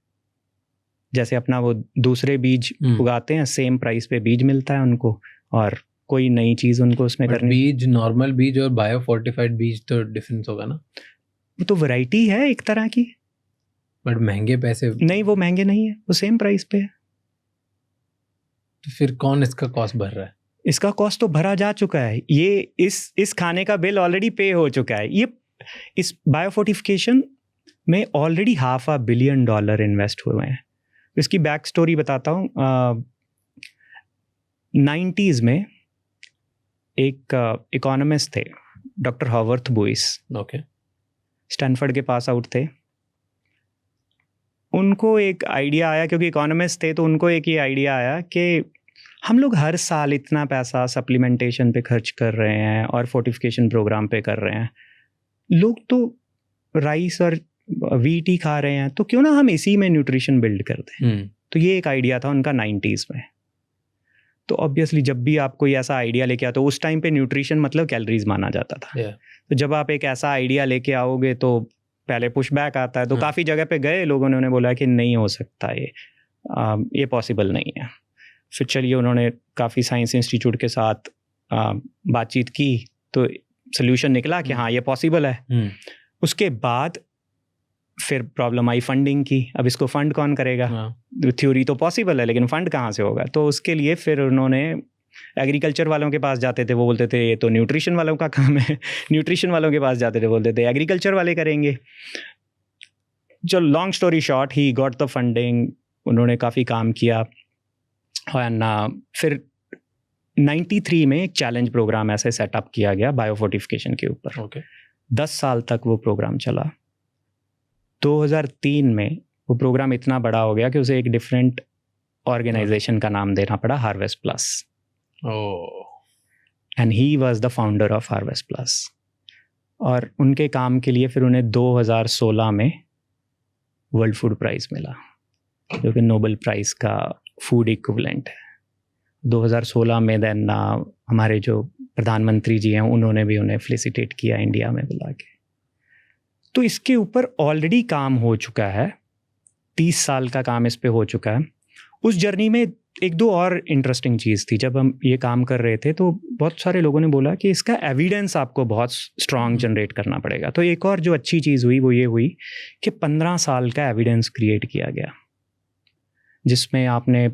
जैसे अपना वो दूसरे बीज उगाते हैं, सेम प्राइस पे बीज मिलता है उनको, और कोई नई चीज़ उनको उसमें करनी। बीज, नॉर्मल बीज और बायोफोर्टिफाइड बीज तो डिफरेंस होगा ना? वो तो वैरायटी है एक तरह की। बट महंगे पैसे नहीं, वो महंगे नहीं है, वो सेम प्राइस पे है। तो फिर कौन इसका कॉस्ट भर रहा है? इसका कॉस्ट तो भरा जा चुका है। ये इस खाने का बिल ऑलरेडी पे हो चुका है। ये इस बायोफोर्टिफिकेशन में ऑलरेडी $500 बिलियन इन्वेस्ट हुए हैं। इसकी बैक स्टोरी बताता हूँ। 90s में एक इकोनॉमिस्ट थे, डॉक्टर हॉवर्थ बुइस। ओके। स्टैनफोर्ड के पास आउट थे। उनको एक आइडिया आया, क्योंकि इकोनॉमिस्ट थे, तो उनको एक ये आइडिया आया कि हम लोग हर साल इतना पैसा सप्लीमेंटेशन पे खर्च कर रहे हैं और फोर्टिफिकेशन प्रोग्राम पे कर रहे हैं, लोग तो राइस और वीट ही खा रहे हैं, तो क्यों ना हम इसी में न्यूट्रिशन बिल्ड कर दें। तो ये एक आइडिया था उनका 90s में। तो ऑब्वियसली जब भी आप कोई ऐसा आइडिया लेके आते हो, उस टाइम पे न्यूट्रिशन मतलब कैलोरीज माना जाता था। तो जब आप एक ऐसा आइडिया लेके आओगे तो पहले पुश बैक आता है। तो काफ़ी जगह पे गए लोगों ने, उन्हें बोला कि नहीं हो सकता ये पॉसिबल नहीं है। फिर चलिए उन्होंने काफ़ी साइंस इंस्टीट्यूट के साथ बातचीत की, तो सोल्यूशन निकला कि हाँ ये पॉसिबल है। उसके बाद फिर प्रॉब्लम आई फंडिंग की। अब इसको फंड कौन करेगा? थ्योरी तो पॉसिबल है लेकिन फंड कहाँ से होगा? तो उसके लिए फिर उन्होंने एग्रीकल्चर वालों के पास जाते थे, वो बोलते थे ये तो न्यूट्रिशन वालों का काम है। न्यूट्रिशन वालों के पास जाते थे, बोलते थे एग्रीकल्चर वाले करेंगे। जो long story short, he got the funding, उन्होंने काफ़ी काम किया। एंड फिर 93 में एक चैलेंज प्रोग्राम ऐसे सेटअप किया गया बायोफोर्टिफिकेशन के ऊपर। 10 साल तक वो प्रोग्राम चला। 2003 में वो प्रोग्राम इतना बड़ा हो गया कि उसे एक डिफरेंट ऑर्गेनाइजेशन का नाम देना पड़ा, harvest plus. And he was the founder of harvest plus. और उनके काम के लिए फिर उन्हें 2016 में वर्ल्ड फूड प्राइज मिला, जो कि नोबेल प्राइज का फूड इक्विवेलेंट है। 2016 में देन हमारे जो प्रधानमंत्री जी हैं उन्होंने भी उन्हें फेलिसिटेट किया इंडिया में बुला के। तो इसके ऊपर ऑलरेडी काम हो चुका है, 30 साल का काम इस पे हो चुका है। उस जर्नी में एक दो और इंटरेस्टिंग चीज़ थी। जब हम ये काम कर रहे थे तो बहुत सारे लोगों ने बोला कि इसका एविडेंस आपको बहुत स्ट्रांग जनरेट करना पड़ेगा। तो एक और जो अच्छी चीज़ हुई वो ये हुई कि 15 साल का एविडेंस क्रिएट किया गया, जिसमें आपने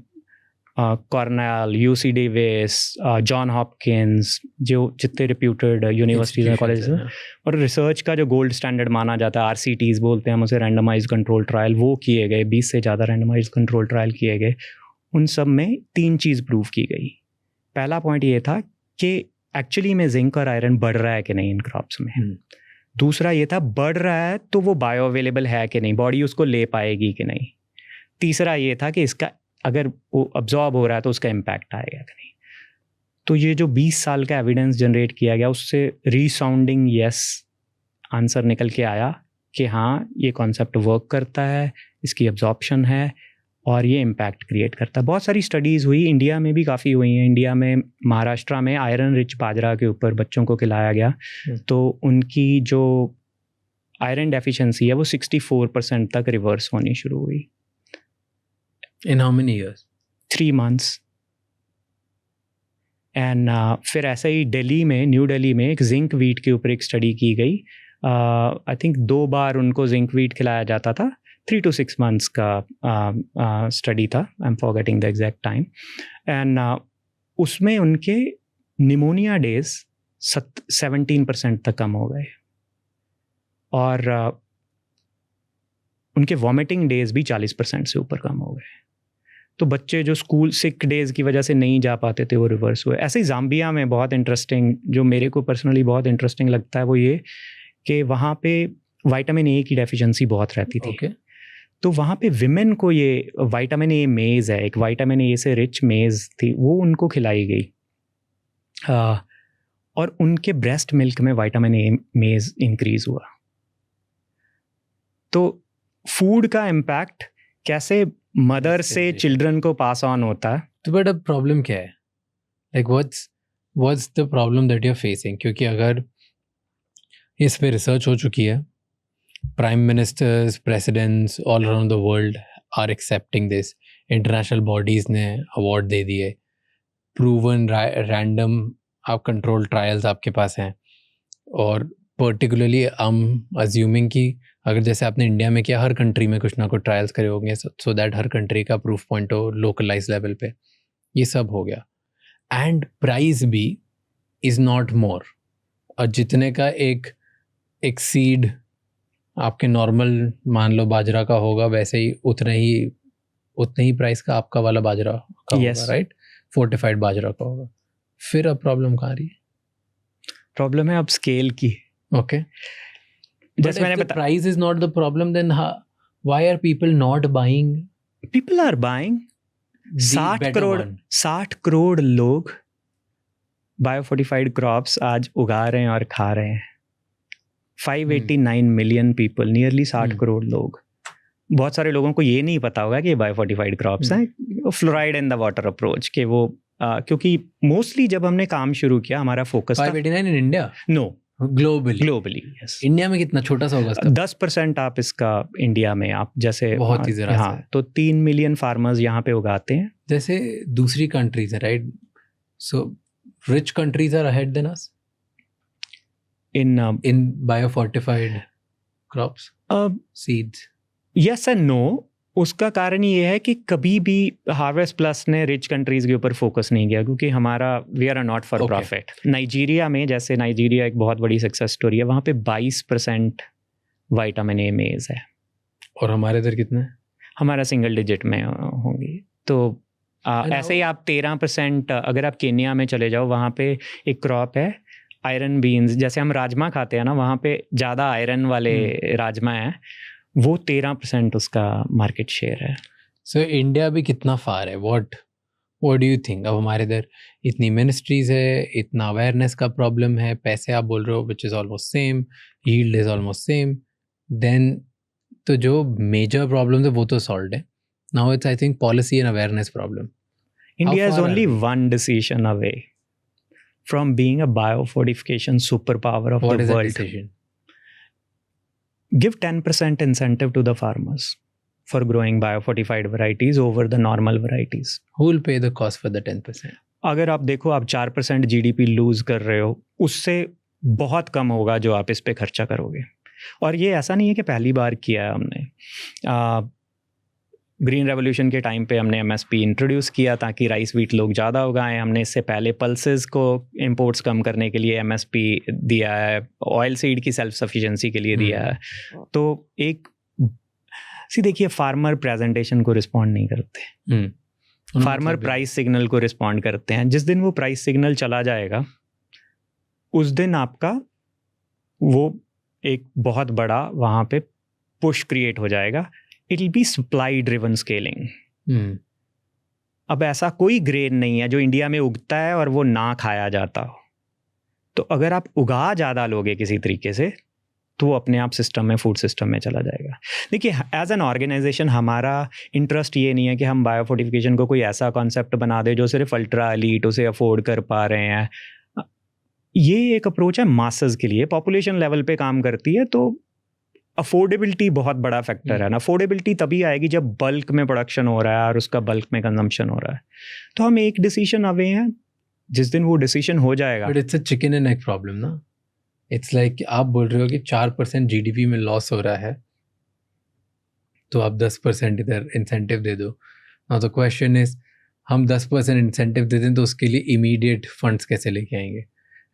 Cornell, UC Davis, John Hopkins, जो जितने रिप्यूटेड यूनिवर्सिटीज़ हैं, कॉलेजेस हैं, और रिसर्च का जो गोल्ड स्टैंडर्ड माना जाता है, RCTs बोलते हैं हम उसे, रैंडमाइज्ड कंट्रोल ट्रायल, वो किए गए। 20 से ज़्यादा रैंडमाइज्ड कंट्रोल ट्रायल किए गए। उन सब में 3 चीज़ प्रूव की गई। पहला पॉइंट ये था कि एक्चुअली में जिंक और आयरन बढ़ रहा है कि नहीं इन क्रॉप्स में। दूसरा ये था बढ़ रहा है तो वो बायो अवेलेबल है कि नहीं, बॉडी उसको ले पाएगी कि नहीं। तीसरा ये था कि इसका अगर वो अब्जॉर्ब हो रहा है तो उसका इम्पैक्ट आएगा कि नहीं। तो ये जो 20 साल का एविडेंस जनरेट किया गया, उससे रीसाउंडिंग यस आंसर निकल के आया कि हाँ ये कॉन्सेप्ट वर्क करता है, इसकी अब्जॉर्प्शन है और ये इम्पैक्ट क्रिएट करता है। बहुत सारी स्टडीज़ हुई, इंडिया में भी काफ़ी हुई हैं। इंडिया में महाराष्ट्र में आयरन रिच बाजरा के ऊपर बच्चों को खिलाया गया, तो उनकी जो आयरन डेफिशिएंसी है वो 64% तक रिवर्स होनी शुरू हुई। In how many years? 3 months. And फिर ऐसे ही दिल्ली में, न्यू दिल्ली में एक जिंक वीट के ऊपर एक स्टडी की गई। आई थिंक 2 बार उनको जिंक वीट खिलाया जाता था। 3 to 6 months का स्टडी था, I am forgetting the exact time. And उसमें उनके निमोनिया डेज 17% तक कम हो गए और उनके वॉमिटिंग डेज भी 40% से ऊपर कम हो गए। तो बच्चे जो स्कूल सिक डेज की वजह से नहीं जा पाते थे वो रिवर्स हुए। ऐसे ही जाम्बिया में बहुत इंटरेस्टिंग, जो मेरे को पर्सनली बहुत इंटरेस्टिंग लगता है वो ये कि वहाँ पे विटामिन ए की डेफिशिएंसी बहुत रहती थी। तो वहाँ पे विमेन को ये विटामिन ए मेज़ है, एक विटामिन ए से रिच मेज़ थी, वो उनको खिलाई गई और उनके ब्रेस्ट मिल्क में विटामिन ए मेज़ इंक्रीज हुआ। तो फूड का इम्पैक्ट कैसे मदर से चिल्ड्रन को पास ऑन होता है। तो बट अब प्रॉब्लम क्या है? Like what's the problem that you are facing? क्योंकि अगर इस पे रिसर्च हो चुकी है, prime ministers, presidents all around the world are accepting this, international bodies ने अवार्ड दे दिए, प्रूवन रैंडम आप कंट्रोल ट्रायल्स आपके पास हैं, और पर्टिकुलरली आई एम अज्यूमिंग कि अगर जैसे आपने इंडिया में किया, हर कंट्री में कुछ ना कुछ ट्रायल्स करे होंगे सो दैट हर कंट्री का प्रूफ पॉइंट हो लोकलाइज लेवल पे। ये सब हो गया एंड प्राइस भी इज़ नॉट मोर। और जितने का एक सीड आपके नॉर्मल मान लो बाजरा का होगा, वैसे ही उतने ही प्राइस का आपका वाला बाजरा का होगा, राइट? फोर्टिफाइड बाजरा का होगा। फिर अब प्रॉब्लम कहाँ रही? प्रॉब्लम है अब स्केल की। Okay, but if the price is not the problem, then why are people not buying? People are buying. better one. 60 crore लोग बायोफोर्टिफाइड क्रॉप्स आज उगा रहे हैं और खा रहे हैं. 589 मिलियन पीपल, नियरली 60 करोड़ लोग. बहुत सारे लोगों को ये नहीं पता होगा कि ये बायोफोर्टिफाइड क्रॉप्स हैं. Fluoride in the water approach के वो क्योंकि मोस्टली जब हमने काम शुरू किया हमारा focus 589 in India? No, globally. Yes. India में कितना छोटा सा होगा इसका? 10% आप इसका इंडिया में आप जैसे बहुत ही जरा हाँ, तो 3 मिलियन फार्मर्स यहाँ पे उगाते हैं. जैसे दूसरी कंट्रीज है, right? So rich countries are ahead than us in biofortified crops, seeds. Yes and no. उसका कारण ये है कि कभी भी हार्वेस्ट प्लस ने रिच कंट्रीज के ऊपर फोकस नहीं किया क्योंकि हमारा we are not for profit. Nigeria में, जैसे नाइजीरिया एक बहुत बड़ी सक्सेस स्टोरी है, वहाँ पे 22% विटामिन ए मेज है. और हमारे इधर कितना है? हमारा सिंगल डिजिट में होंगी. तो ऐसे ही आप 13%, अगर आप केन्या में चले जाओ, वहाँ पे एक क्रॉप है आयरन बीन्स. जैसे हम राजमा खाते हैं ना, वहाँ पे ज़्यादा आयरन वाले राजमा हैं, वो 13% उसका मार्केट शेयर है. सो इंडिया भी कितना फार है? What do you think? अब हमारे इधर इतनी मिनिस्ट्रीज है, इतना अवेयरनेस का प्रॉब्लम है, पैसे आप बोल रहे हो which is almost same, yield is almost same, then तो जो मेजर प्रॉब्लम है वो तो सॉल्व है. Now it's I think policy and awareness problem. India is only one decision away from being a biofortification superpower of What the is that world. decision? Give 10% incentive to the farmers for growing biofortified varieties over the normal varieties. Who will pay the cost for the 10%? अगर आप देखो, आप 4% GDP लूज कर रहे हो, उससे बहुत कम होगा जो आप इस पे खर्चा करोगे. और ये ऐसा नहीं है कि पहली बार किया है हमने. ग्रीन रेवोल्यूशन के टाइम पे हमने MSP इंट्रोड्यूस किया ताकि राइस वीट लोग ज़्यादा उगाएं. हमने इससे पहले पल्सेस को इंपोर्ट्स कम करने के लिए MSP दिया है. ऑयल सीड की सेल्फ सफिशिएंसी के लिए दिया है. तो एक देखिए, फार्मर प्रेजेंटेशन को रिस्पॉन्ड नहीं करते, फार्मर प्राइस सिग्नल को रिस्पॉन्ड करते हैं. जिस दिन वो प्राइस सिग्नल चला जाएगा, उस दिन आपका वो एक बहुत बड़ा वहाँ पे पुश क्रिएट हो जाएगा. It will be supply driven scaling. अब ऐसा कोई ग्रेन नहीं है जो इंडिया में उगता है और वो ना खाया जाता हो. तो अगर आप उगा ज़्यादा लोगे किसी तरीके से, तो वो अपने आप सिस्टम में, फूड सिस्टम में चला जाएगा. देखिए, एज एन ऑर्गेनाइजेशन हमारा इंटरेस्ट ये नहीं है कि हम बायोफोर्टिफिकेशन को कोई ऐसा कॉन्सेप्ट बना दे जो सिर्फ अल्ट्रा एलीट उसे अफोर्ड कर पा रहे हैं. ये एक अप्रोच है मासेस के लिए, पॉपुलेशन लेवल पे काम करती है. तो अफोर्डेबिलिटी बहुत बड़ा फैक्टर है ना. अफोर्डेबिलिटी तभी आएगी जब बल्क में प्रोडक्शन हो रहा है और उसका बल्क में कंजम्पशन हो रहा है. तो हम एक डिसीजन अवे हैं. जिस दिन वो डिसीजन हो जाएगा, but it's a chicken and egg problem ना. इट्स लाइक आप बोल रहे हो कि 4% GDP में लॉस हो रहा है, तो आप 10% इधर इंसेंटिव दे दो. नाउ द क्वेश्चन इज, हम 10% इंसेंटिव दे दें तो उसके लिए इमीडिएट फंड्स कैसे लेके आएंगे?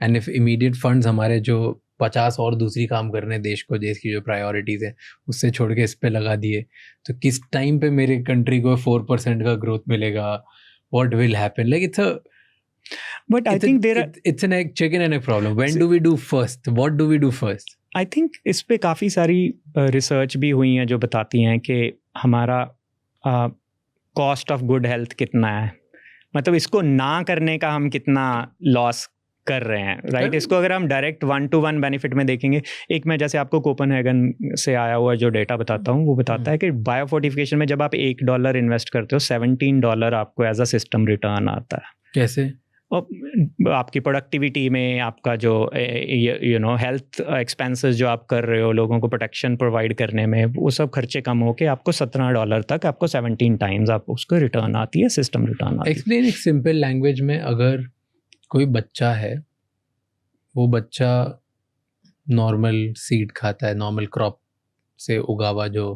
एंड इफ इमीडिएट फंड्स हमारे जो 50 और दूसरी काम करने हैं देश को, देश की जो प्रायोरिटीज़ है उससे छोड़ के इस पे लगा दिए, तो किस टाइम पे मेरे कंट्री को 4% का ग्रोथ मिलेगा? What will happen? Like it's a but I think there it's an egg chicken and egg problem. When do we do first? What do we do first? I think इस पे काफ़ी सारी रिसर्च भी हुई हैं जो बताती हैं कि हमारा कॉस्ट ऑफ गुड हेल्थ कितना है. मतलब इसको ना करने का हम कितना लॉस कर रहे हैं, राइट? इसको अगर हम डायरेक्ट 1-to-1 बेनिफिट में देखेंगे, एक मैं जैसे आपको कोपनहेगन से आया हुआ जो डेटा बताता हूँ, वो बताता है कि बायोफोर्टिफिकेशन में जब आप $1 इन्वेस्ट करते हो, $17 आपको एज अ सिस्टम रिटर्न आता है. कैसे? और आपकी प्रोडक्टिविटी में, आपका जो हेल्थ एक्सपेंसेस जो आप कर रहे हो, लोगों को प्रोटेक्शन प्रोवाइड करने में, वो सब खर्चे कम होके आपको $17 तक, आपको 17 टाइम्स आप उसको रिटर्न आती है, सिस्टम रिटर्न आती है. एक्सप्लेन एक सिंपल लैंग्वेज में. अगर कोई बच्चा है, वो बच्चा नॉर्मल सीड खाता है, नॉर्मल क्रॉप से उगा हुआ जो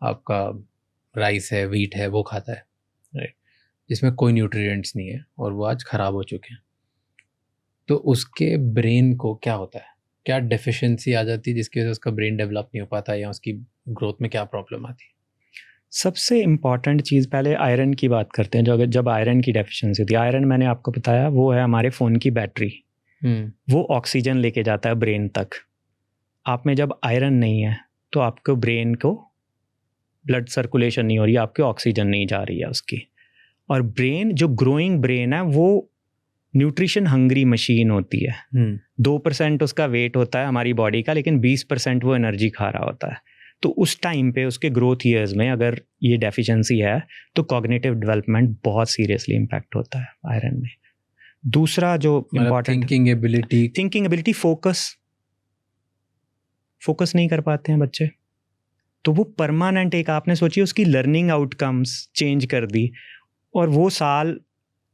आपका राइस है, वीट है, वो खाता है, राइट, जिसमें कोई न्यूट्रिएंट्स नहीं है, और वो आज ख़राब हो चुके हैं, तो उसके ब्रेन को क्या होता है? क्या डेफिशिएंसी आ जाती है जिसकी वजह से उसका ब्रेन डेवलप नहीं हो पाता, या उसकी ग्रोथ में क्या प्रॉब्लम आती है? सबसे इम्पॉर्टेंट चीज़, पहले आयरन की बात करते हैं. जब आयरन की डेफिशिएंसी होती है, आयरन मैंने आपको बताया वो है हमारे फ़ोन की बैटरी. वो ऑक्सीजन लेके जाता है ब्रेन तक. आप में जब आयरन नहीं है तो आपको ब्रेन को ब्लड सर्कुलेशन नहीं हो रही है, आपकी ऑक्सीजन नहीं जा रही है उसकी. और ब्रेन, जो ग्रोइंग ब्रेन है वो न्यूट्रिशन हंग्री मशीन होती है। 2% उसका वेट होता है हमारी बॉडी का, लेकिन 20% वो एनर्जी खा रहा होता है। तो उस टाइम पे उसके ग्रोथ ईयर्स में अगर ये डेफिशिएंसी है तो कॉग्निटिव डेवलपमेंट बहुत सीरियसली इम्पैक्ट होता है आयरन में। दूसरा जो इम्पॉर्टेंट, थिंकिंग एबिलिटी, फोकस नहीं कर पाते हैं बच्चे, तो वो परमानेंट, एक आपने सोची उसकी लर्निंग आउटकम्स चेंज कर दी और वो साल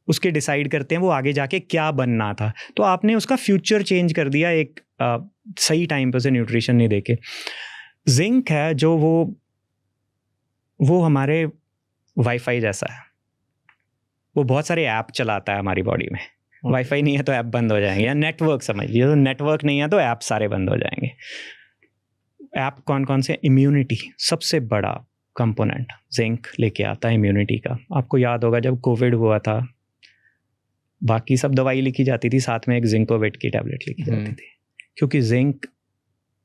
उसके डिसाइड करते हैं वो आगे जाके क्या बनना था, तो आपने उसका फ्यूचर चेंज कर दिया एक सही टाइम पे उसे न्यूट्रिशन नहीं देके। जिंक है जो वो हमारे वाईफाई जैसा है, वो बहुत सारे ऐप चलाता है हमारी बॉडी में। वाईफाई नहीं है तो ऐप बंद हो जाएंगे, या नेटवर्क समझिए, तो नेटवर्क नहीं है तो ऐप सारे बंद हो जाएंगे। ऐप कौन कौन से? इम्यूनिटी सबसे बड़ा कंपोनेंट जिंक लेके आता है इम्यूनिटी का। आपको याद होगा जब कोविड हुआ था, बाकी सब दवाई लिखी जाती थी, साथ में एक जिंकोवेट की टैबलेट लिखी जाती थी, क्योंकि zinc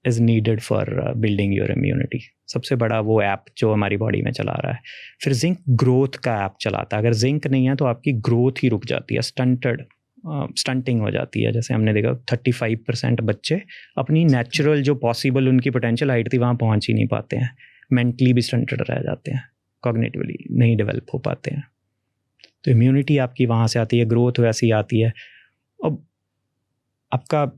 is needed for building your immunity. सबसे बड़ा वो ऐप जो हमारी बॉडी में चला रहा है। फिर जिंक ग्रोथ का ऐप चलाता है। अगर जिंक नहीं है तो आपकी ग्रोथ ही रुक जाती है, स्टंटिंग हो जाती है। जैसे हमने देखा 35% बच्चे अपनी नेचुरल जो पॉसिबल उनकी पोटेंशियल हाइट थी वहाँ पहुँच ही नहीं पाते हैं, मेंटली भी स्टंटेड रह जाते हैं, कॉग्निटिवली नहीं डेवलप हो पाते हैं। तो इम्यूनिटी आपकी वहाँ से आती है, ग्रोथ वैसी आती है। अब आपका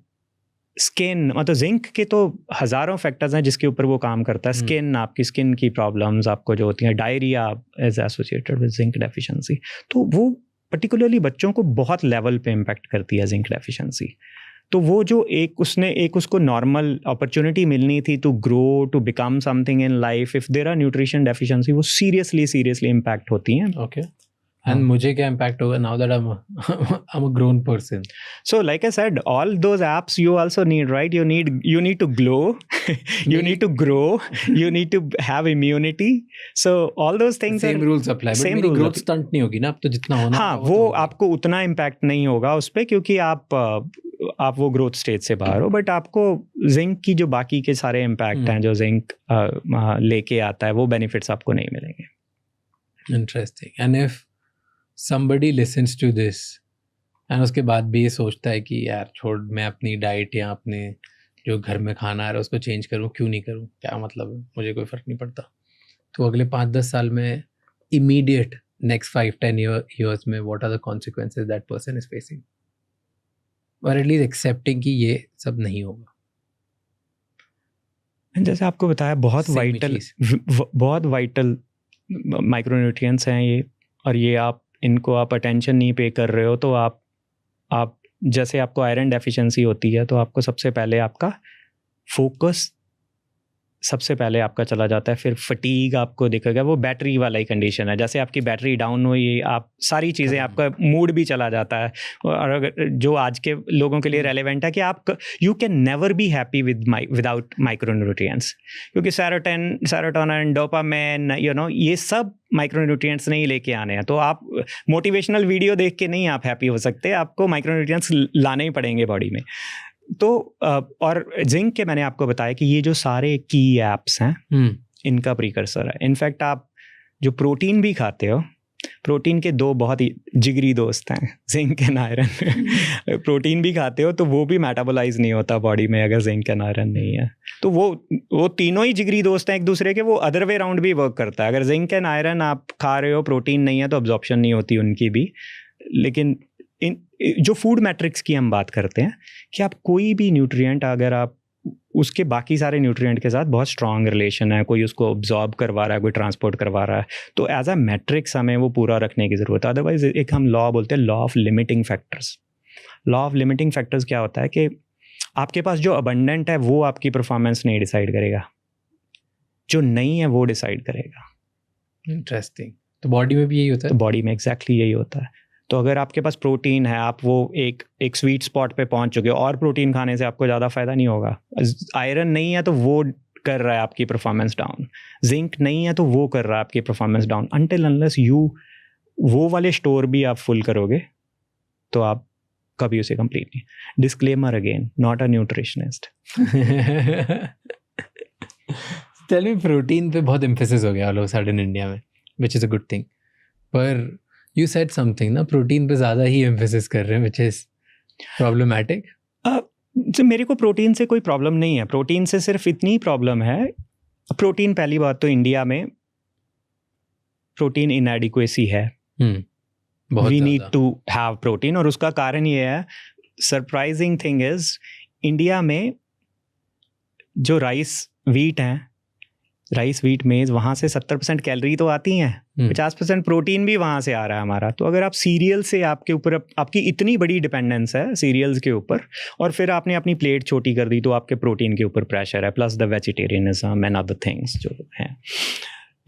स्किन, मतलब जिंक के तो हज़ारों फैक्टर्स हैं जिसके ऊपर वो काम करता है। स्किन, आपकी स्किन की प्रॉब्लम्स आपको जो होती हैं, diarrhoea is associated with zinc deficiency, तो वो पर्टिकुलरली बच्चों को बहुत लेवल पे इम्पैक्ट करती है जिंक डेफिशिएंसी। तो वो जो उसको नॉर्मल अपॉर्चुनिटी मिलनी थी to grow, to become something in life, if there are nutrition deficiency, वो सीरियसली इम्पैक्ट होती हैं। ओके, and मुझे क्या impact होगा now that I'm a grown person? So like I said, all those apps you also need, right? You need to glow, you need to grow, you need to have immunity. So all those things same rules apply, but मेरी growth stunt नहीं होगी ना अब तो, जितना होना। हाँ, वो आपको उतना इम्पैक्ट नहीं होगा उस पर, क्योंकि आप वो ग्रोथ स्टेज से बाहर हो। बट आपको जिंक की जो बाकी के सारे इम्पैक्ट हैं जो जिंक लेके आता है, वो बेनिफिट्स आपको नहीं मिलेंगे। Interesting. And if somebody listens to this and उसके बाद भी ये सोचता है कि यार छोड़, मैं अपनी डाइट या अपने जो घर में खाना आ रहा है उसको चेंज करूँ, क्यों नहीं करूँ, क्या मतलब है, मुझे कोई फ़र्क नहीं पड़ता, तो अगले 5-10 साल में immediate next 5-10 years में what are the consequences that person is facing, or at least accepting कि ये सब नहीं होगा। जैसे आपको बताया, बहुत वाइटल माइक्रोन्यूट्रिएंट्स हैं ये, और ये इनको आप अटेंशन नहीं पे कर रहे हो तो आप जैसे आपको आयरन डेफिशिएंसी होती है तो आपको सबसे पहले आपका फोकस सबसे पहले आपका चला जाता है। फिर फटीग आपको दिखेगा, वो बैटरी वाला ही कंडीशन है। जैसे आपकी बैटरी डाउन हुई, आप सारी चीज़ें, आपका मूड भी चला जाता है। और अगर जो आज के लोगों के लिए रेलेवेंट है कि आप you can never be happy without micronutrients, क्योंकि सेरोटोनिन, डोपामाइन, ये सब माइक्रोन्यूट्रिएंट्स नहीं लेके आने हैं। तो आप मोटिवेशनल वीडियो देख के नहीं आप हैप्पी हो सकते, आपको माइक्रोन्यूट्रिएंट्स लाने ही पड़ेंगे बॉडी में। तो और जिंक के मैंने आपको बताया कि ये जो सारे की ऐप्स हैं इनका प्रीकर्सर है। इनफैक्ट आप जो प्रोटीन भी खाते हो, प्रोटीन के 2 बहुत ही जिगरी दोस्त हैं, जिंक एंड आयरन। प्रोटीन भी खाते हो तो वो भी मेटाबोलाइज नहीं होता बॉडी में अगर जिंक एंड आयरन नहीं है। तो वो तीनों ही जिगरी दोस्त हैं एक दूसरे के, वो अदर वे राउंड भी वर्क करता है। अगर जिंक एंड आयरन आप खा रहे हो, प्रोटीन नहीं है, तो अब्जॉर्प्शन नहीं होती उनकी भी। लेकिन जो फूड मैट्रिक्स की हम बात करते हैं कि आप कोई भी न्यूट्रिएंट, अगर आप उसके बाकी सारे न्यूट्रिएंट के साथ बहुत स्ट्रांग रिलेशन है, कोई उसको ऑब्जॉर्ब करवा रहा है, कोई ट्रांसपोर्ट करवा रहा है, तो एज अ मैट्रिक्स हमें वो पूरा रखने की ज़रूरत है। अदरवाइज एक हम लॉ बोलते हैं, law of limiting factors. Law of limiting factors क्या होता है कि आपके पास जो अबंडेंट है वो आपकी परफॉर्मेंस नहीं डिसाइड करेगा, जो नहीं है वो डिसाइड करेगा। इंटरेस्टिंग। तो बॉडी में भी यही होता है? तो बॉडी में एग्जैक्टली यही होता है। तो अगर आपके पास प्रोटीन है, आप वो एक स्वीट स्पॉट पे पहुंच चुके हो, और प्रोटीन खाने से आपको ज़्यादा फ़ायदा नहीं होगा। आयरन नहीं है तो वो कर रहा है आपकी परफॉर्मेंस डाउन, जिंक नहीं है तो वो कर रहा है आपकी परफॉर्मेंस डाउन। अनटिल अनलेस वो वाले स्टोर भी आप फुल करोगे तो आप कभी उसे कंप्लीट नहीं। Disclaimer again, not a nutritionist. Tell me, protein पे बहुत एम्फेसिस हो गया ऑल ऑफ सडन इंडिया में, which is a good thing, पर You said something ना, प्रोटीन पे ज़्यादा ही एम्फेसिस कर रहे हैं, which is problematic. तो मेरे को प्रोटीन से कोई प्रॉब्लम नहीं है. प्रोटीन से सिर्फ इतनी प्रॉब्लम है, प्रोटीन पहली बात तो इंडिया में प्रोटीन इनएडिक्वेसी है. We need to have protein, और उसका कारण ये है, सरप्राइजिंग थिंग इज इंडिया में जो राइस व्हीट मेज, वहाँ से 70% कैलोरी तो आती हैं, 50% प्रोटीन भी वहाँ से आ रहा है हमारा. तो अगर आप सीरियल से, आपके ऊपर आपकी इतनी बड़ी डिपेंडेंस है सीरियल्स के ऊपर, और फिर आपने अपनी प्लेट छोटी कर दी, तो आपके प्रोटीन के ऊपर प्रेशर है, plus the vegetarianism and other things जो हैं.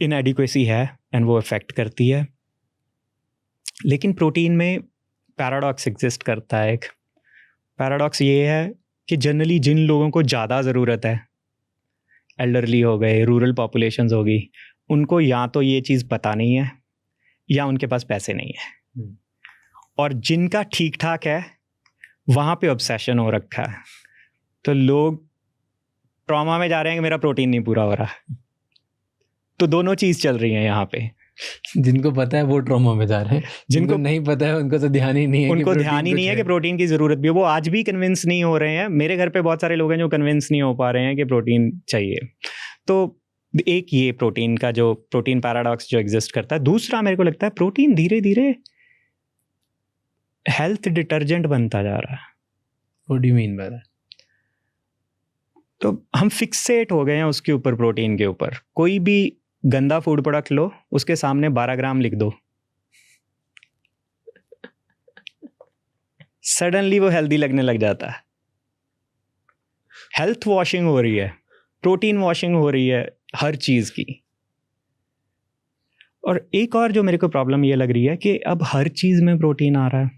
इनएडिक्वेसी है एंड वो इफेक्ट करती है. लेकिन प्रोटीन में पैराडॉक्स एग्जिस्ट करता है. एक पैराडॉक्स ये है कि जनरली जिन लोगों को ज़्यादा ज़रूरत है, एल्डरली हो गए, रूरल पॉपुलेशंस होगी, उनको या तो ये चीज़ पता नहीं है या उनके पास पैसे नहीं है. और जिनका ठीक ठाक है, वहाँ पे ऑब्सेशन हो रखा है. तो लोग ट्रॉमा में जा रहे हैं कि मेरा प्रोटीन नहीं पूरा हो रहा. तो दोनों चीज़ चल रही है यहाँ पे. जिनको पता है वो ट्रॉमा में जा रहे हैं, जिनको नहीं पता है उनको तो ध्यान ही नहीं है, उनको ध्यान ही नहीं है कि प्रोटीन की ज़रूरत भी है. वो आज भी कन्विंस नहीं हो रहे हैं. मेरे घर पे बहुत सारे लोग हैं जो कन्विंस नहीं हो पा रहे हैं कि प्रोटीन चाहिए. तो एक ये प्रोटीन का जो प्रोटीन पैराडॉक्स जो एग्जिस्ट करता है. दूसरा मेरे को लगता है प्रोटीन धीरे धीरे हेल्थ डिटर्जेंट बनता जा रहा है. What do you mean by that? तो हम फिक्सेट हो गए हैं उसके ऊपर, प्रोटीन के ऊपर. कोई भी गंदा फूड प्रोडक्ट लो, उसके सामने 12 ग्राम लिख दो, सडनली वो हेल्दी लगने लग जाता है. हेल्थ वॉशिंग हो रही है, प्रोटीन वॉशिंग हो रही है हर चीज़ की. और एक और जो मेरे को प्रॉब्लम ये लग रही है कि अब हर चीज़ में प्रोटीन आ रहा है.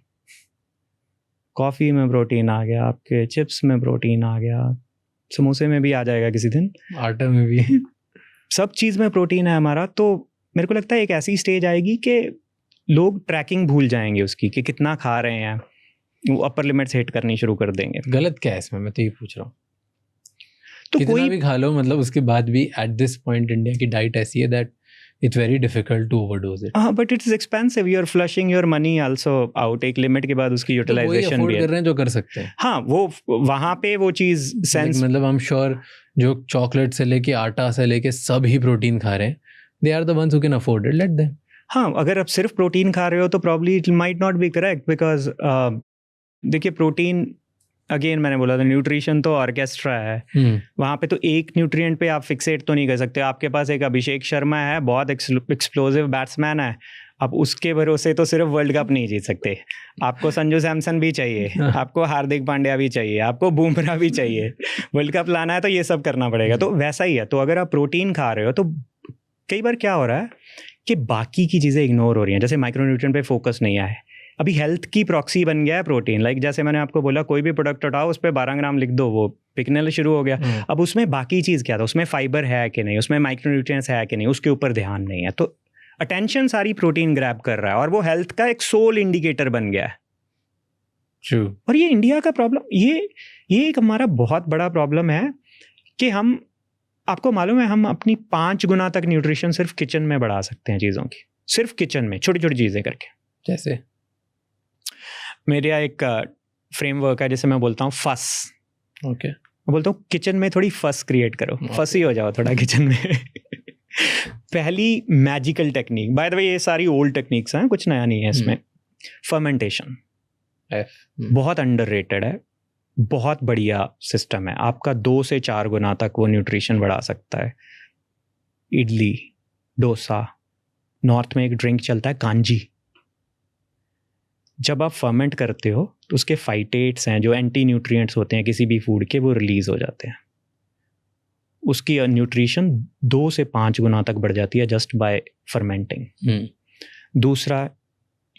कॉफ़ी में प्रोटीन आ गया, आपके चिप्स में प्रोटीन आ गया, समोसे में भी आ जाएगा किसी दिन, आटा में भी. सब चीज़ में प्रोटीन है हमारा. तो मेरे को लगता है एक ऐसी स्टेज आएगी कि लोग ट्रैकिंग भूल जाएंगे उसकी, कि कितना खा रहे हैं. वो अपर लिमिट्स हिट करनी शुरू कर देंगे. गलत क्या है इसमें, मैं तो ये पूछ रहा हूँ. तो कितना कोई भी खा लो, मतलब उसके बाद भी एट दिस पॉइंट इंडिया की डाइट ऐसी है that it's very difficult to overdose it. हाँ, but it's expensive. You are flushing your money also out. एक लिमिट के बाद उसकी यूटिलाइजेशन भी है. कर रहे हैं जो कर सकते हैं. हाँ, वो वहाँ पे वो चीज़ सेंस, मतलब आई एम श्योर जो चॉकलेट से लेके आटा से लेके सब ही प्रोटीन खा रहे हैं, they are the ones who can afford it, let them. हाँ, अगर आप सिर्फ प्रोटीन खा रहे हो तो probably it might not be correct. Because देखिए, प्रोटीन अगेन मैंने बोला था, न्यूट्रिशन तो ऑर्केस्ट्रा है. वहाँ पे तो एक न्यूट्रिएंट पे आप फिक्सेट तो नहीं कर सकते. आपके पास एक अभिषेक शर्मा है, बहुत एक्सप्लोसिव बैट्समैन है, आप उसके भरोसे तो सिर्फ वर्ल्ड कप नहीं जीत सकते. आपको संजू सैमसन भी चाहिए, आपको हार्दिक पांड्या भी चाहिए, आपको बुमराह भी चाहिए. वर्ल्ड कप लाना है तो ये सब करना पड़ेगा. तो वैसा ही है. तो अगर आप प्रोटीन खा रहे हो तो कई बार क्या हो रहा है कि बाकी की चीज़ें इग्नोर हो रही हैं. जैसे माइक्रोन्यूट्रिएंट पे फोकस नहीं आया है. अभी हेल्थ की प्रॉक्सी बन गया है प्रोटीन. लाइक जैसे मैंने आपको बोला, कोई भी प्रोडक्ट उठाओ, उस पर 12 ग्राम लिख दो, वो बिकने शुरू हो गया. अब उसमें बाकी चीज़ क्या था, उसमें फाइबर है कि नहीं, उसमें माइक्रोन्यूट्रिएंट्स है कि नहीं, उसके ऊपर ध्यान नहीं है. तो अटेंशन सारी प्रोटीन ग्रैब कर रहा है, और वो हेल्थ का एक सोल इंडिकेटर बन गया है. True. और ये इंडिया का प्रॉब्लम, ये एक हमारा बहुत बड़ा प्रॉब्लम है कि हम, आपको मालूम है, हम अपनी 5 गुना तक न्यूट्रिशन सिर्फ किचन में बढ़ा सकते हैं चीज़ों की. सिर्फ किचन में छोटी छोटी चीज़ें करके. जैसे मेरा एक फ्रेमवर्क है जिसे मैं बोलता हूँ फस. ओके. मैं बोलता हूँ किचन में थोड़ी फस क्रिएट करो, फसी हो जाओ थोड़ा किचन में. पहली magical technique, by the way ये सारी ओल्ड टेक्निक्स हैं, कुछ नया नहीं है इसमें. फर्मेंटेशन बहुत अंडररेटेड है, बहुत बढ़िया सिस्टम है. आपका 2 से 4 गुना तक वो न्यूट्रिशन बढ़ा सकता है. इडली, डोसा, नॉर्थ में एक ड्रिंक चलता है कांजी. जब आप फर्मेंट करते हो तो उसके फाइटेट्स हैं जो एंटी न्यूट्रिएंट्स होते हैं किसी भी फूड के, वो रिलीज हो जाते हैं. उसकी न्यूट्रिशन 2 से 5 गुना तक बढ़ जाती है जस्ट बाय फर्मेंटिंग. दूसरा,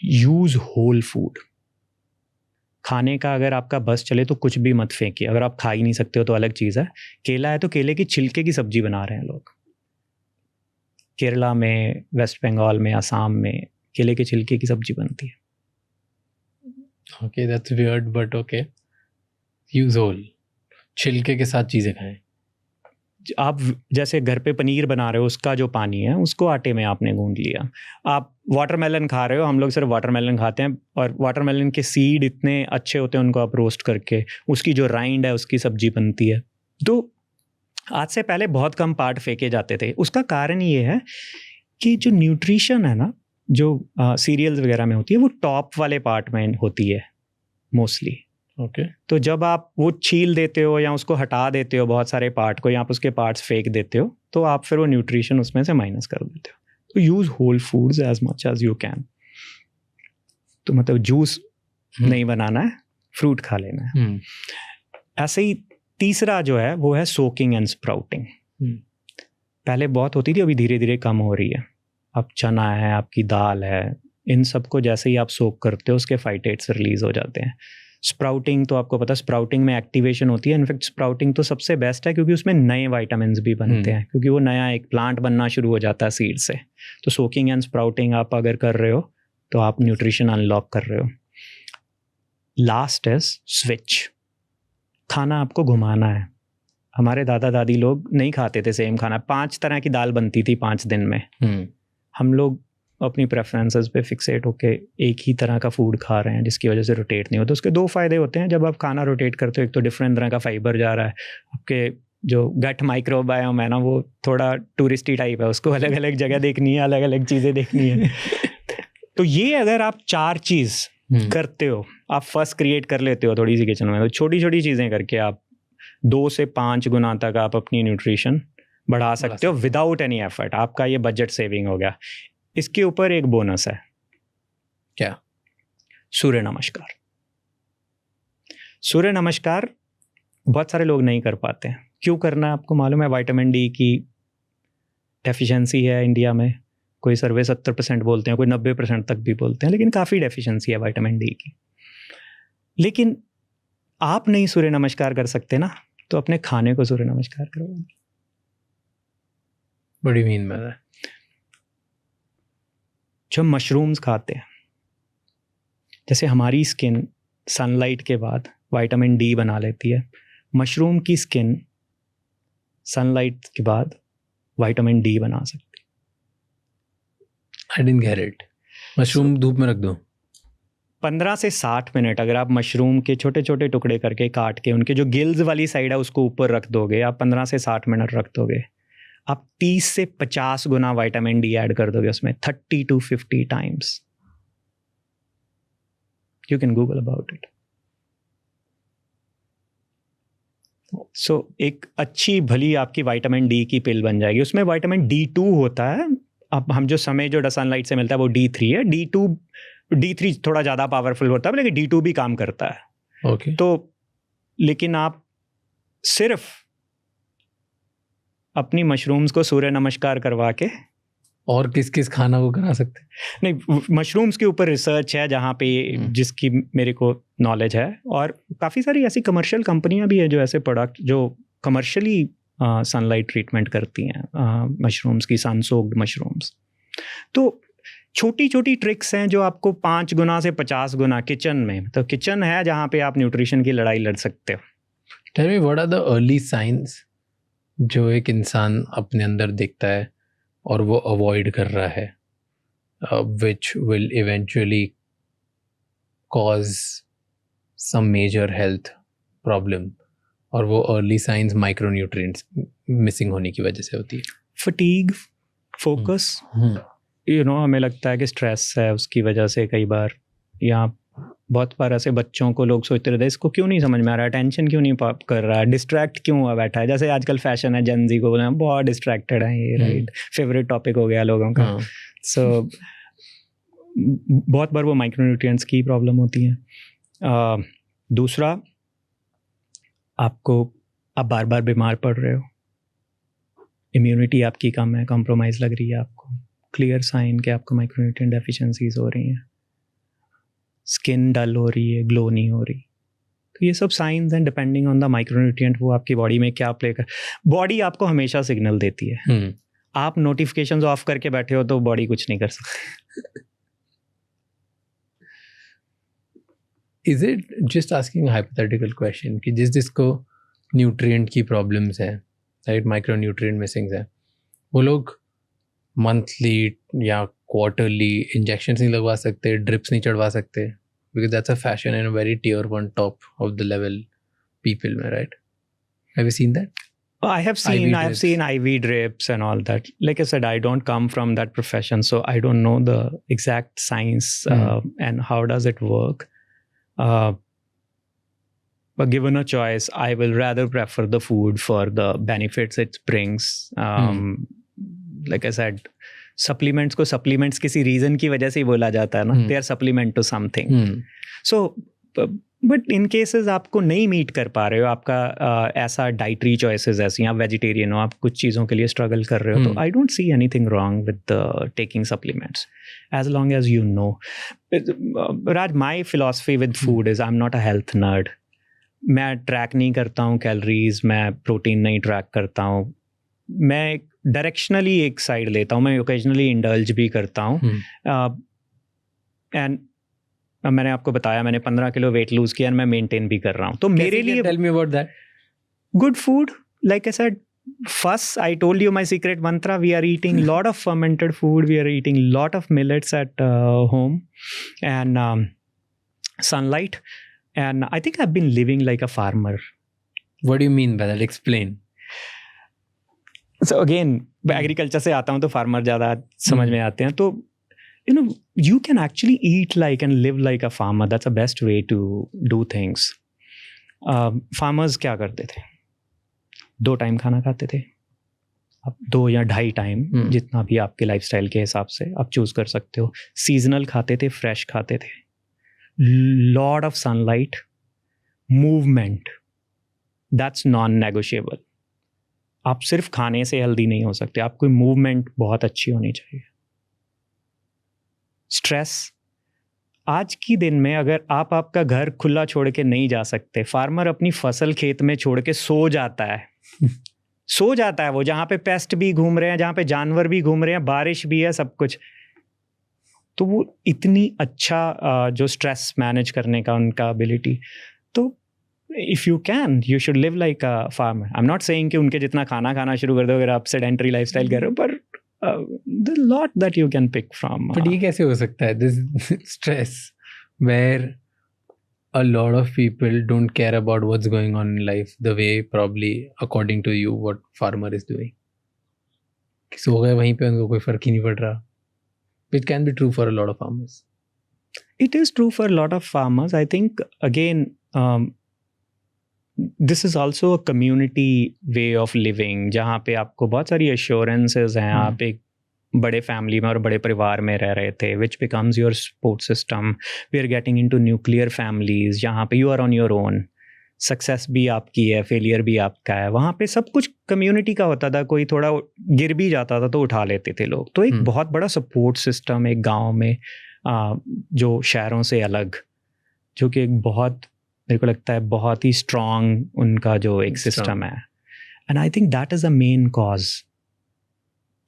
यूज होल फूड. खाने का अगर आपका बस चले तो कुछ भी मत फेंकिए. अगर आप खा ही नहीं सकते हो तो अलग चीज़ है. केला है तो केले की छिलके की सब्जी बना रहे हैं लोग. केरला में, वेस्ट बंगाल में, असम में केले के छिलके की सब्जी बनती है. Okay, that's weird but okay. Use whole, छिलके के साथ चीज़ें खाएं. आप जैसे घर पे पनीर बना रहे हो, उसका जो पानी है उसको आटे में आपने गूंद लिया. आप वाटरमेलन खा रहे हो, हम लोग सिर्फ वाटरमेलन खाते हैं, और वाटरमेलन के सीड इतने अच्छे होते हैं, उनको आप रोस्ट करके उसकी जो राइंड है उसकी सब्जी बनती है। तो आज से पहले बहुत कम पार्ट फेंके जाते थे। उसका कारण ये है कि जो न्यूट्रिशन है ना, जो सीरियल्स वगैरह में होती है, वो टॉप वाले पार्ट में होती है मोस्टली। ओके। तो जब आप वो छील देते हो या उसको हटा देते हो बहुत सारे पार्ट को, या आप उसके पार्ट्स फेंक देते हो, तो आप फिर वो न्यूट्रिशन उसमें से माइनस कर देते हो। तो use whole foods as much as you can. तो मतलब जूस नहीं बनाना है, फ्रूट खा लेना है। ऐसे ही तीसरा जो है वो है सोकिंग एंड स्प्राउटिंग। पहले बहुत होती थी, अभी धीरे धीरे कम हो रही है। अब चना है, आपकी दाल है, इन सबको जैसे ही आप सोक करते हो उसके फाइटेट्स रिलीज हो जाते हैं। स्प्राउटिंग तो आपको पता है, स्प्राउटिंग में एक्टिवेशन होती है। इनफैक्ट स्प्राउटिंग तो सबसे बेस्ट है क्योंकि उसमें नए विटामिन्स भी बनते हैं, क्योंकि वो नया एक प्लांट बनना शुरू हो जाता है सीड से। तो सोकिंग एंड स्प्राउटिंग आप अगर कर रहे हो तो आप न्यूट्रिशन अनलॉक कर रहे हो। Last is switch. खाना आपको घुमाना है। हमारे दादा दादी लोग नहीं खाते थे सेम खाना, 5 तरह की दाल बनती थी 5 दिन में। हम लोग अपनी प्रेफरेंसेस पे फिक्सेट होके एक ही तरह का फूड खा रहे हैं, जिसकी वजह से रोटेट नहीं होता। उसके 2 फ़ायदे होते हैं जब आप खाना रोटेट करते हो। एक तो डिफरेंट तरह का फाइबर जा रहा है, आपके जो गट माइक्रोबायोम है ना, वो थोड़ा टूरिस्टी टाइप है, उसको अलग अलग जगह देखनी है, अलग अलग चीज़ें देखनी है। तो ये अगर आप 4 चीज़ करते हो, आप फर्स्ट क्रिएट कर लेते हो थोड़ी सी किचन में, तो छोटी छोटी चीज़ें करके आप 2 से 5 गुना तक आप अपनी न्यूट्रिशन बढ़ा सकते हो विदाउट एनी एफर्ट। आपका ये बजट सेविंग हो गया। इसके ऊपर एक बोनस है। क्या? सूर्य नमस्कार। सूर्य नमस्कार बहुत सारे लोग नहीं कर पाते हैं। क्यों करना है आपको मालूम है? विटामिन डी की डेफिशिएंसी है इंडिया में। कोई सर्वे 70% बोलते हैं, कोई 90% तक भी बोलते हैं, लेकिन काफ़ी डेफिशिएंसी है विटामिन डी की। लेकिन आप नहीं सूर्य नमस्कार कर सकते ना, तो अपने खाने को सूर्य नमस्कार करो। बड़ी मीन बात है। जो मशरूम्स खाते हैं, जैसे हमारी स्किन सनलाइट के बाद विटामिन डी बना लेती है, मशरूम की स्किन सनलाइट के बाद विटामिन डी बना सकती है। I didn't get it. Mushroom धूप में रख दो? 15 से 60 मिनट अगर आप मशरूम के छोटे छोटे टुकड़े करके काट के उनके जो गिल्स वाली साइड है उसको ऊपर रख दोगे, आप 15 से 60 मिनट रख दोगे, आप 30 से 50 गुना विटामिन डी ऐड कर दोगे उसमें, 30 to 50 times. You can Google about it. So एक अच्छी भली आपकी विटामिन डी की पिल बन जाएगी। उसमें विटामिन D2 होता है। अब हम जो समय जो सनलाइट से मिलता है वो D3 है। D3 थोड़ा ज़्यादा पावरफुल होता है, लेकिन D2 भी काम करता है। ओके। तो लेकिन आप सिर्फ अपनी मशरूम्स को सूर्य नमस्कार करवा के, और किस किस खाना को करा सकते हैं? नहीं, मशरूम्स के ऊपर रिसर्च है जहाँ पे जिसकी मेरे को नॉलेज है, और काफ़ी सारी ऐसी कमर्शियल कंपनियां भी है जो ऐसे प्रोडक्ट जो कमर्शियली सनलाइट ट्रीटमेंट करती हैं मशरूम्स की, सनसोक्ड मशरूम्स। तो छोटी छोटी ट्रिक्स हैं जो आपको 5 गुना से 50 गुना किचन में, तो किचन है जहाँ पे आप न्यूट्रिशन की लड़ाई लड़ सकते हो। Tell me, what are the early signs जो एक इंसान अपने अंदर देखता है और वो अवॉइड कर रहा है, which will eventually cause some major health problem, और वो अर्ली साइंस माइक्रोन्यूट्रिएंट्स मिसिंग होने की वजह से होती है? फटीग, फोकस, हमें लगता है कि स्ट्रेस है उसकी वजह से कई बार, या बहुत बार ऐसे बच्चों को लोग सोचते रहते हैं इसको क्यों नहीं समझ में आ रहा है, टेंशन क्यों नहीं कर रहा है, डिस्ट्रैक्ट क्यों हुआ बैठा है। जैसे आजकल फैशन है, जेन-ज़ी को बोले बहुत डिस्ट्रैक्टेड है ये, राइट, फेवरेट टॉपिक हो गया लोगों का। सो बहुत बार वो माइक्रोन्यूट्रिएंट्स की प्रॉब्लम होती है। दूसरा, आप बार बार बीमार पड़ रहे हो, इम्यूनिटी आपकी कम है, कॉम्प्रोमाइज़ लग रही है आपको, क्लियर साइन कि आपको माइक्रोन्यूट्रिएंट डेफिशिएंसीज हो रही हैं, स्किन डल हो रही है, ग्लो नहीं हो रही। तो ये सब साइंस हैं, डिपेंडिंग ऑन द माइक्रोन्यूट्रिएंट वो आपकी बॉडी में क्या प्ले कर। बॉडी आपको हमेशा सिग्नल देती है। आप नोटिफिकेशंस ऑफ करके बैठे हो तो बॉडी कुछ नहीं कर सकती। Is it just asking a hypothetical question कि जिसको न्यूट्रिएंट की प्रॉब्लम्स है, राइट, माइक्रोन्यूट्रिएंट मिसिंग्स है, वो लोग मंथली या क्वार्टरली इंजेक्शंस नहीं लगवा सकते, ड्रिप्स नहीं चढ़वा सकते, because that's a fashion in very tier 1 top of the level people में, right? Have you seen that? I have drips. seen IV drips and all that. Like I said, I don't come from that profession, so I don't know the exact science and how does it work. But given a choice, I will rather prefer the food for the benefits it brings. Like I said, supplements को supplements किसी reason की वजह से ही बोला जाता है ना. They are supplement to something. So but in cases आपको नहीं मीट कर पा रहे हो, आपका ऐसा डाइटरी चॉइसेस ऐसी, आप वेजिटेरियन हो, आप कुछ चीज़ों के लिए स्ट्रगल कर रहे हो, तो I don't see anything wrong with taking supplements as long as you know. Raj, my philosophy with food is I am not a health nerd. मैं ट्रैक नहीं करता हूँ कैलोरीज, मैं प्रोटीन नहीं ट्रैक करता हूँ, मैं डायरेक्शनली एक साइड लेता हूँ, मैं ओकेजनली इंडल्ज भी करता हूँ. एंड मैंने आपको बताया मैंने 15 किलो वेट लूज किया और मैं मेंटेन भी कर रहा हूँ. तो मेरे लिए tell me about that. Good food, like I said, first I told you my secret mantra. We are eating lot of fermented food, we are eating lot of millets at home, and sunlight, and I think I've been living like a farmer. What do you mean by that? Explain. So again, agriculture से आता हूँ तो फार्मर ज़्यादा समझ में आते हैं. तो you know, you can actually eat like and live like a farmer. That's the best way to do things. Farmers क्या करते थे? 2 टाइम खाना खाते थे. अब 2 या 2.5 टाइम, जितना भी आपके लाइफस्टाइल के हिसाब से आप चूज कर सकते हो. सीजनल खाते थे, फ्रेश खाते थे. Lot of sunlight, movement, that's non negotiable. आप सिर्फ खाने से हेल्दी नहीं हो सकते, आपको मूवमेंट बहुत अच्छी होनी चाहिए. स्ट्रेस, आज की दिन में अगर आप आपका घर खुला छोड़ के नहीं जा सकते, फार्मर अपनी फसल खेत में छोड़ के सो जाता है. सो जाता है वो, जहाँ पे पेस्ट भी घूम रहे हैं, जहाँ पे जानवर भी घूम रहे हैं, बारिश भी है, सब कुछ. तो वो इतनी अच्छा जो स्ट्रेस मैनेज करने का उनका एबिलिटी. तो if you can, you should live like a farmer. I am not saying कि उनके जितना खाना शुरू कर दो अगर आप सेडेंटरी लाइफस्टाइल कर रहे हो, पर there's a lot that you can pick from. But ये कैसे हो सकता है, this stress where a lot of people don't care about what's going on in life the way probably according to you what farmer is doing. सो गए वहीं पे, उनको कोई फर्क ही नहीं पड़ रहा. Which can be true for a lot of farmers. It is true for a lot of farmers. I think again this is also a community way of living, जहाँ पे आपको बहुत सारी assurances हैं. आप एक बड़े फैमिली में और बड़े परिवार में रह रहे थे, which becomes your support system. We are getting into nuclear families, जहाँ पे you are on your own. Success भी आपकी है, फेलियर भी आपका है. वहाँ पे सब कुछ कम्युनिटी का होता था. कोई थोड़ा गिर भी जाता था तो उठा लेते थे लोग. तो एक बहुत बड़ा सपोर्ट सिस्टम एक गाँव में, जो शहरों से अलग, जो कि एक बहुत, मेरे को लगता है बहुत ही स्ट्रॉन्ग उनका जो एक सिस्टम है. And I think that is a main cause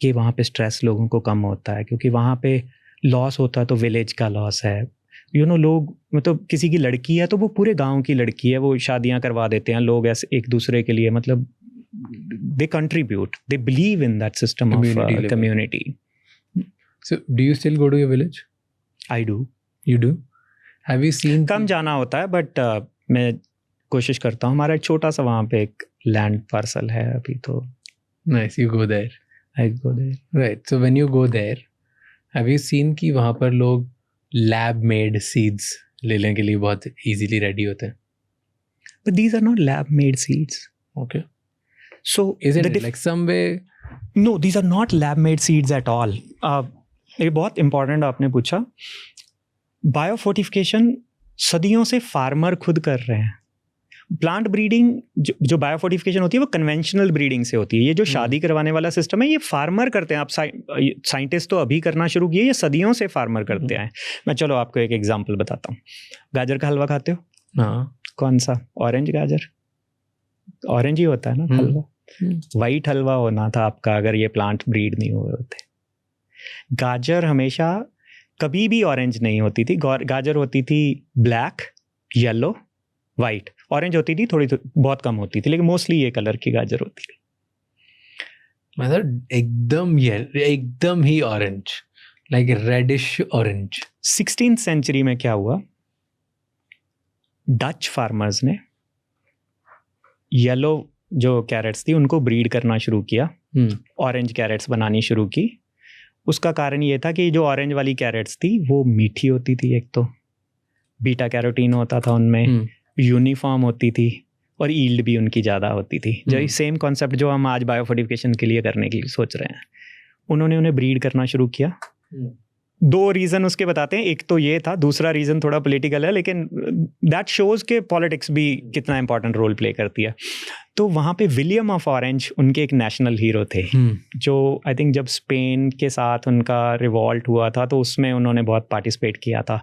कि वहाँ पे स्ट्रेस लोगों को कम होता है, क्योंकि वहाँ पे लॉस होता है तो विलेज का लॉस है. यू नो, लोग मतलब किसी की लड़की है तो वो पूरे गांव की लड़की है, वो शादियाँ करवा देते हैं लोग ऐसे एक दूसरे के लिए. मतलब they contribute, they believe in that system of community. So do you still go to your village? I do. You do? Have you seen? कम जाना होता है, बट मैं कोशिश करता हूँ. हमारा एक छोटा सा वहाँ पे एक लैंड पार्सल है अभी. तो nice, you go there. I go there. Right. So when you go there, have you seen कि वहाँ पर लोग लैब मेड सीड्स लेने के लिए बहुत इजीली रेडी होते हैं? But these are not lab made seeds. Okay. So isn't it like some way? No, these are not lab made seeds at all. ये बहुत important आपने पूछा. बायोफोर्टिफिकेशन सदियों से फार्मर खुद कर रहे हैं. प्लांट ब्रीडिंग जो बायोफोर्टिफिकेशन होती है वो कन्वेंशनल ब्रीडिंग से होती है. ये जो शादी करवाने वाला सिस्टम है ये फार्मर करते हैं. आप साइंटिस्ट तो अभी करना शुरू किए, ये सदियों से फार्मर करते हैं. मैं चलो आपको एक एग्जांपल बताता हूँ. गाजर का हलवा खाते हो? हाँ. कौन सा? ऑरेंज गाजर. ऑरेंज ही होता है ना हलवा. वाइट हलवा होना था आपका अगर ये प्लांट ब्रीड नहीं हुए होते. गाजर हमेशा कभी भी ऑरेंज नहीं होती थी. गाजर होती थी ब्लैक, येलो, वाइट. ऑरेंज होती थी थोड़ी, बहुत कम होती थी, लेकिन मोस्टली ये कलर की गाजर होती थी. मतलब एकदम ही orange, like reddish orange. 16th century में क्या हुआ, डच फार्मर्स ने येलो जो कैरेट्स थी उनको ब्रीड करना शुरू किया, ऑरेंज कैरेट्स बनानी शुरू की। उसका कारण ये था कि जो ऑरेंज वाली कैरेट्स थी वो मीठी होती थी, एक तो बीटा कैरोटीन होता था उनमें, यूनिफॉर्म होती थी और ईल्ड भी उनकी ज़्यादा होती थी। जो सेम कॉन्सेप्ट जो हम आज बायोफोर्टिफिकेशन के लिए करने के लिए सोच रहे हैं, उन्होंने उन्हें ब्रीड करना शुरू किया। 2 रीज़न उसके बताते हैं, एक तो ये था, दूसरा रीज़न थोड़ा पॉलिटिकल है, लेकिन दैट शोज़ के पॉलिटिक्स भी कितना इंपॉर्टेंट रोल प्ले करती है। तो वहाँ पे विलियम ऑफ ऑरेंज उनके एक नेशनल हीरो थे, जो आई थिंक जब स्पेन के साथ उनका रिवॉल्ट हुआ था तो उसमें उन्होंने बहुत पार्टिसिपेट किया था।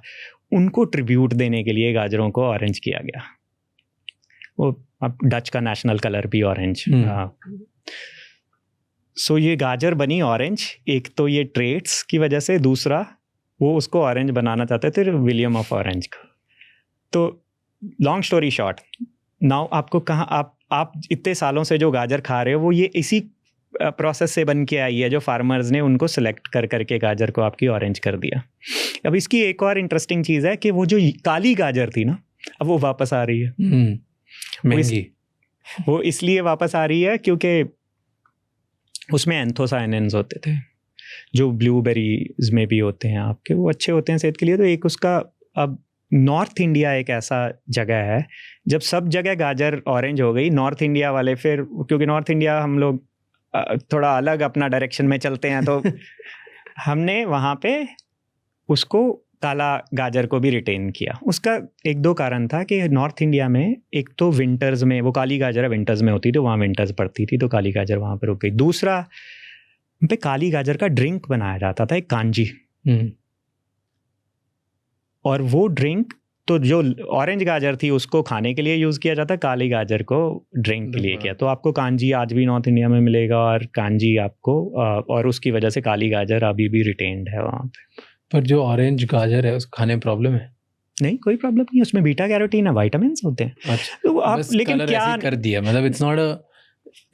उनको ट्रिब्यूट देने के लिए गाजरों को ऑरेंज किया गया। वो अब डच का नेशनल कलर भी ऑरेंज। सो ये गाजर बनी ऑरेंज, एक तो ये ट्रेट्स की वजह से, दूसरा वो उसको ऑरेंज बनाना चाहते थे विलियम ऑफ ऑरेंज का। तो लॉन्ग स्टोरी शॉर्ट, नाउ आपको कहाँ आप इतने सालों से जो गाजर खा रहे हो वो ये इसी प्रोसेस से बन के आई है, जो फार्मर्स ने उनको सिलेक्ट कर करके गाजर को आपकी ऑरेंज कर दिया। अब इसकी एक और इंटरेस्टिंग चीज़ है कि वो जो काली गाजर थी ना, अब वो वापस आ रही है। वो इसलिए वापस आ रही है क्योंकि उसमें एंथोसायनिन्स होते थे जो ब्लूबेरीज में भी होते हैं आपके, वो अच्छे होते हैं सेहत के लिए। तो एक उसका, अब नॉर्थ इंडिया एक ऐसा जगह है जब सब जगह गाजर ऑरेंज हो गई, नॉर्थ इंडिया वाले फिर, क्योंकि नॉर्थ इंडिया हम लोग थोड़ा अलग अपना डायरेक्शन में चलते हैं, तो हमने वहाँ पे उसको काला गाजर को भी रिटेन किया। उसका 1-2 कारण था कि नॉर्थ इंडिया में एक तो विंटर्स में वो काली गाजर विंटर्स में होती थी, तो वहाँ विंटर्स पड़ती थी तो काली गाजर वहाँ पर रुक गई। दूसरा, पे काली गाजर का ड्रिंक बनाया जाता था, एक कांजी, और वो ड्रिंक तो जो ऑरेंज गाजर थी उसको खाने के लिए यूज़ किया जाता, काली गाजर को ड्रिंक के लिए किया। तो आपको कांजी आज भी नॉर्थ इंडिया में मिलेगा, और कांजी आपको और उसकी वजह से काली गाजर अभी भी रिटेन्ड है वहाँ पे। पर जो ऑरेंज गाजर है उसको खाने में प्रॉब्लम है? नहीं, कोई प्रॉब्लम नहीं, उसमें बीटा कैरोटीन है, विटामिन्स होते हैं। अच्छा, तो आप लेकिन क्या कर दिया, मतलब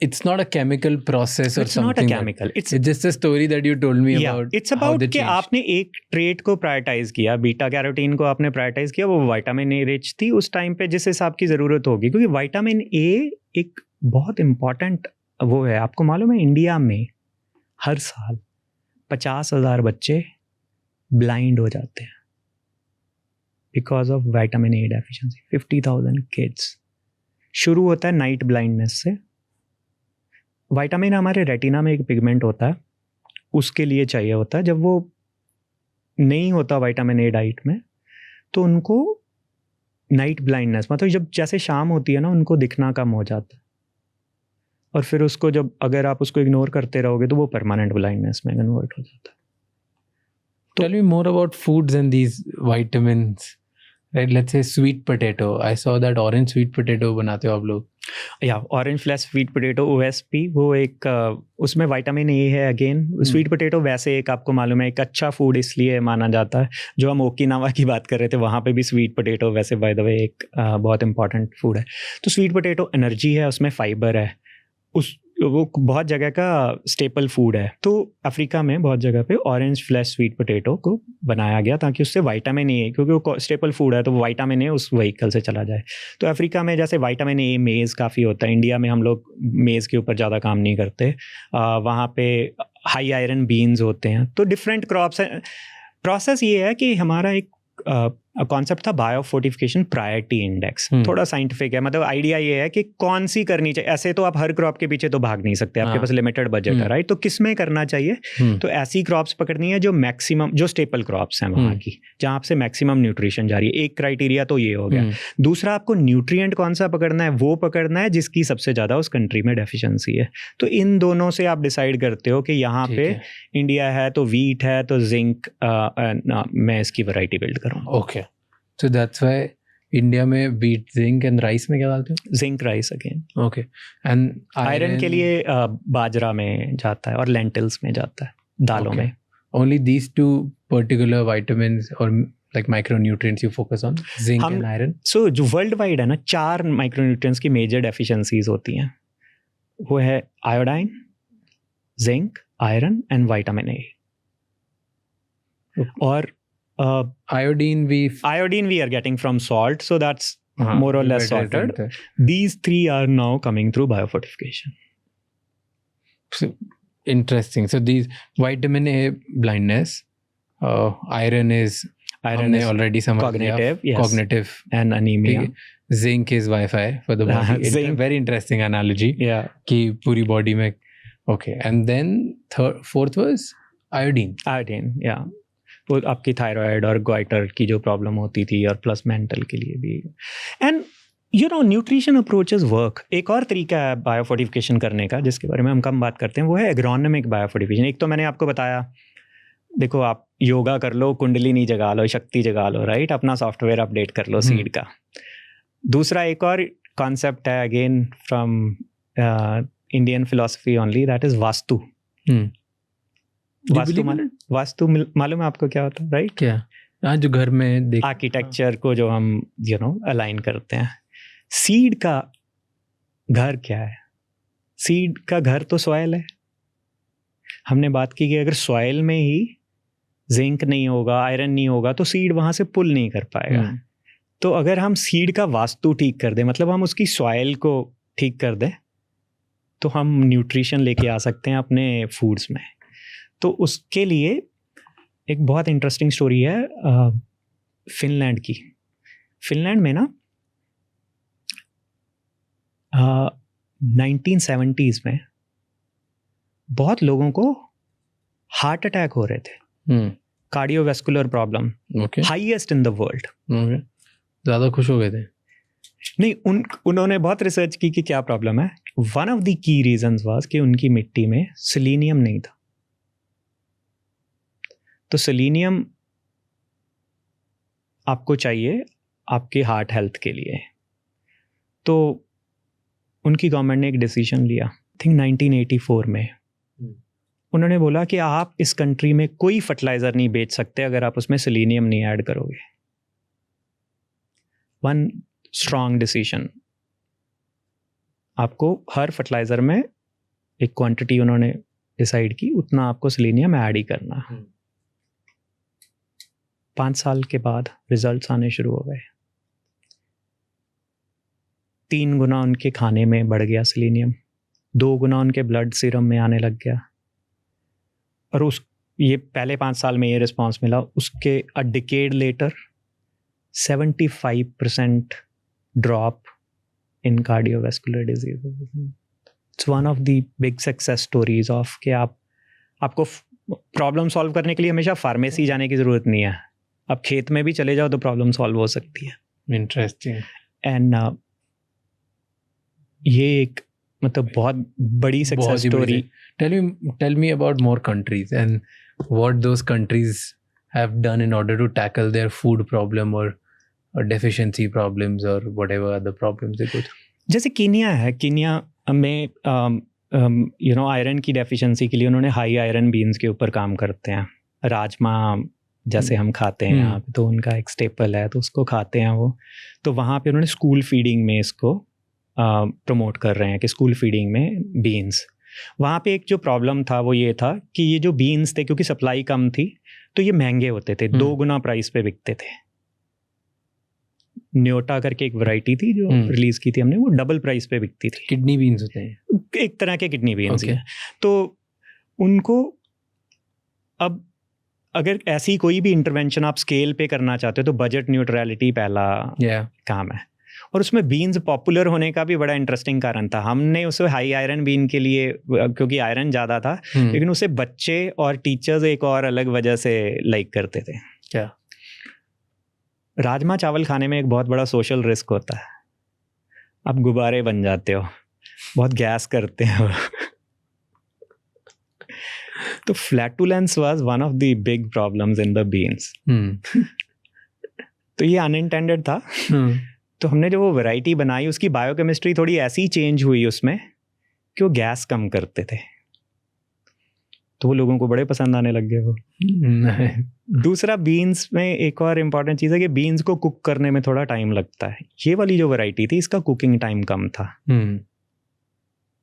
it's not a chemical process or it's something. not a chemical. It's just a story that you told me about. It's about कि आपने एक ट्रेट को प्रायोरिटाइज किया, बीटा कैरोटीन को आपने प्रायोरिटाइज किया, वो विटामिन ए रिच थी उस टाइम पे जिस हिसाब की ज़रूरत होगी, क्योंकि विटामिन ए एक बहुत इम्पॉर्टेंट वो है। आपको मालूम है इंडिया में हर साल 50,000 बच्चे ब्लाइंड हो जाते हैं because of vitamin A deficiency. 50,000 kids. शुरू होता है नाइट ब्लाइंडनेस से। विटामिन हमारे रेटिना में एक पिगमेंट होता है, उसके लिए चाहिए होता है। जब वो नहीं होता विटामिन ए डाइट में तो उनको नाइट ब्लाइंडनेस, मतलब जब जैसे शाम होती है ना, उनको दिखना कम हो जाता है, और फिर उसको जब अगर आप उसको इग्नोर करते रहोगे तो वो परमानेंट ब्लाइंडनेस में कन्वर्ट हो जाता है। Tell me more about foods and these vitamins. Right, let's say sweet potato. I saw that orange sweet potato बनाते हो आप लोग। या orange flash sweet potato, OSP, वो एक उसमें विटामिन ए है अगेन। स्वीट पोटैटो वैसे एक आपको मालूम है एक अच्छा फूड इसलिए माना जाता है, जो हम ओकिनावा की बात कर रहे थे वहाँ पे भी स्वीट पोटैटो वैसे बाय द वे एक बहुत इंपॉर्टेंट फूड है। तो स्वीट पोटैटो एनर्जी है, उसमें फाइबर है, वो बहुत जगह का स्टेपल फूड है। तो अफ्रीका में बहुत जगह पे ऑरेंज फ्लैश स्वीट पोटैटो को बनाया गया ताकि उससे विटामिन ए, क्योंकि वो स्टेपल फूड है तो विटामिन ए उस व्हीकल से चला जाए। तो अफ्रीका में जैसे विटामिन ए मेज़ काफ़ी होता है, इंडिया में हम लोग मेज़ के ऊपर ज़्यादा काम नहीं करते, वहाँ पे हाई आयरन बीन्स होते हैं। तो डिफरेंट क्रॉप्स हैं। प्रोसेस ये है कि हमारा एक कॉन्सेप्ट था बायोफोर्टिफिकेशन प्रायोरिटी इंडेक्स, थोड़ा साइंटिफिक है। मतलब आइडिया ये है कि कौन सी करनी चाहिए। ऐसे तो आप हर क्रॉप के पीछे तो भाग नहीं सकते, आपके पास लिमिटेड बजट है, राइट? तो किस में करना चाहिए? तो ऐसी क्रॉप्स पकड़नी है जो मैक्सिमम, जो स्टेपल क्रॉप्स हैं वहाँ की, जहाँ आपसे मैक्सिमम न्यूट्रिशन जा रही है। एक क्राइटेरिया तो ये हो गया। दूसरा, आपको न्यूट्रिएंट कौन सा पकड़ना है, वो पकड़ना है जिसकी सबसे ज़्यादा उस कंट्री में डेफिशिएंसी है। तो इन दोनों से आप डिसाइड करते हो कि यहाँ पे इंडिया है तो वीट है तो जिंक, मैं इसकी वैरायटी बिल्ड करूँ। Okay, so that's why India में वीट, जिंक एंड राइस में क्या डालते हो? Zinc, rice again. Okay, and iron के लिए बाजरा में जाता है और लेंटिल्स में जाता है, दालों में। Only these two particular vitamins or like micronutrients you focus on, zinc and iron? So जो वर्ल्ड वाइड है ना, 4 माइक्रोन्यूट्रिएंट्स की मेजर डेफिशिएंसीज होती हैं। वो है iodine, zinc, iron and vitamin A. और Iodine we are getting from salt, so that's more or we less better sorted. than These three are now coming through biofortification. So, interesting. So these vitamin A blindness, iron is हमने already समझ लिया, cognitive, yes, cognitive, and anemia. Zinc is Wi-Fi for the body. Zinc. Very interesting analogy. Yeah, कि पूरी body में. Okay, and then fourth was iodine. yeah. वो आपकी थायराइड और गोइटर की जो प्रॉब्लम होती थी, और प्लस मेंटल के लिए भी. And you know nutrition approaches work. एक और तरीका है बायोफोर्टिफिकेशन करने का जिसके बारे में हम कम बात करते हैं, वो है एग्रोनॉमिक बायोफोर्टिफिकेशन. एक तो मैंने आपको बताया, देखो आप योगा कर लो, कुंडलिनी जगा लो, शक्ति जगा लो, राइट, अपना सॉफ्टवेयर अपडेट कर लो सीड का. दूसरा एक और कॉन्सेप्ट है, again from Indian philosophy only, that is vastu. Vastu मालूम है आपको क्या होता है, राइट? क्या? हाँ, जो घर में देख आर्किटेक्चर को जो हम अलाइन करते हैं. सीड का घर क्या है? सीड का घर तो सॉइल है. हमने बात की कि अगर सॉइल में ही जिंक नहीं होगा, आयरन नहीं होगा, तो सीड वहां से पुल नहीं कर पाएगा. तो अगर हम सीड का वास्तु ठीक कर दें, मतलब हम उसकी सॉइल को ठीक कर दें, तो हम न्यूट्रिशन लेके आ सकते हैं अपने फूड्स में. तो उसके लिए एक बहुत इंटरेस्टिंग स्टोरी है फिनलैंड की. फिनलैंड में ना 1970s में बहुत लोगों को हार्ट अटैक हो रहे थे. Cardiovascular problem, highest in the world. ज़्यादा खुश हो गए थे? नहीं, उन्होंने बहुत रिसर्च की कि क्या प्रॉब्लम है. One of the key reasons was कि उनकी मिट्टी में सेलेनियम नहीं था. तो सेलेनियम आपको चाहिए आपके हार्ट हेल्थ के लिए. तो उनकी गवर्नमेंट ने एक डिसीजन लिया, थिंक 1984 में. उन्होंने बोला कि आप इस कंट्री में कोई फर्टिलाइजर नहीं बेच सकते अगर आप उसमें सेलेनियम नहीं ऐड करोगे. One strong decision. आपको हर फर्टिलाइजर में एक क्वांटिटी उन्होंने डिसाइड की, उतना आपको सेलेनियम ऐड ही करना. 5 साल के बाद रिजल्ट्स आने शुरू हो गए. 3 गुना उनके खाने में बढ़ गया सेलेनियम, 2 गुना उनके ब्लड सीरम में आने लग गया. और ये पहले 5 साल में ये रिस्पांस मिला. उसके a decade later 75% drop in cardiovascular disease. It's one of the big success stories of कि आपको प्रॉब्लम सॉल्व करने के लिए हमेशा फार्मेसी जाने की ज़रूरत नहीं है. आप खेत में भी चले जाओ तो प्रॉब्लम सॉल्व हो सकती है. इंटरेस्टिंग. एंड ये एक मतलब बहुत बड़ी success story. Tell me about more countries and what those countries have done in order to tackle their food problem or deficiency problems or whatever other problems they go through. जैसे कीनिया है. कीनिया में आयरन की डेफिशिएंसी के लिए उन्होंने हाई आयरन बीन्स के ऊपर काम करते हैं. राजमा जैसे हम खाते हैं यहाँ पे, तो उनका एक स्टेपल है, तो उसको खाते हैं वो. तो वहाँ पे उन्होंने स्कूल फीडिंग में इसको प्रमोट कर रहे हैं कि स्कूल फीडिंग में बीन्स. वहाँ पे एक जो प्रॉब्लम था वो ये था कि ये जो बीन्स थे, क्योंकि सप्लाई कम थी, तो ये महंगे होते थे. 2 गुना प्राइस पे बिकते थे. न्योटा करके एक वैरायटी थी जो रिलीज की थी हमने, वो डबल प्राइस पे बिकती थी. किडनी बीन्स होते हैं, एक तरह के किडनी बीन्स हैं. तो उनको अब अगर ऐसी कोई भी इंटरवेंशन आप स्केल पे करना चाहते हो तो बजट न्यूट्रलिटी पहला काम है. और उसमें बीन्स पॉपुलर होने का भी बड़ा इंटरेस्टिंग कारण था. हमने उसे हाई आयरन बीन के लिए, क्योंकि आयरन ज़्यादा था, लेकिन उसे बच्चे और टीचर्स एक और अलग वजह से लाइक करते थे. क्या? राजमा चावल खाने में एक बहुत बड़ा सोशल रिस्क होता है. आप गुब्बारे बन जाते हो, बहुत गैस करते हो. तो flatulence was one of the big problems in the beans. तो ये अनइंटेंडेड था. तो हमने जो वो वैरायटी बनाई, उसकी बायोकेमिस्ट्री थोड़ी ऐसी चेंज हुई उसमें कि वो गैस कम करते थे. तो वो लोगों को बड़े पसंद आने लग गए वो. दूसरा, बीन्स में एक और इम्पॉर्टेंट चीज़ है कि बीन्स को कुक करने में थोड़ा टाइम लगता है. ये वाली जो वैरायटी थी इसका कुकिंग टाइम कम था.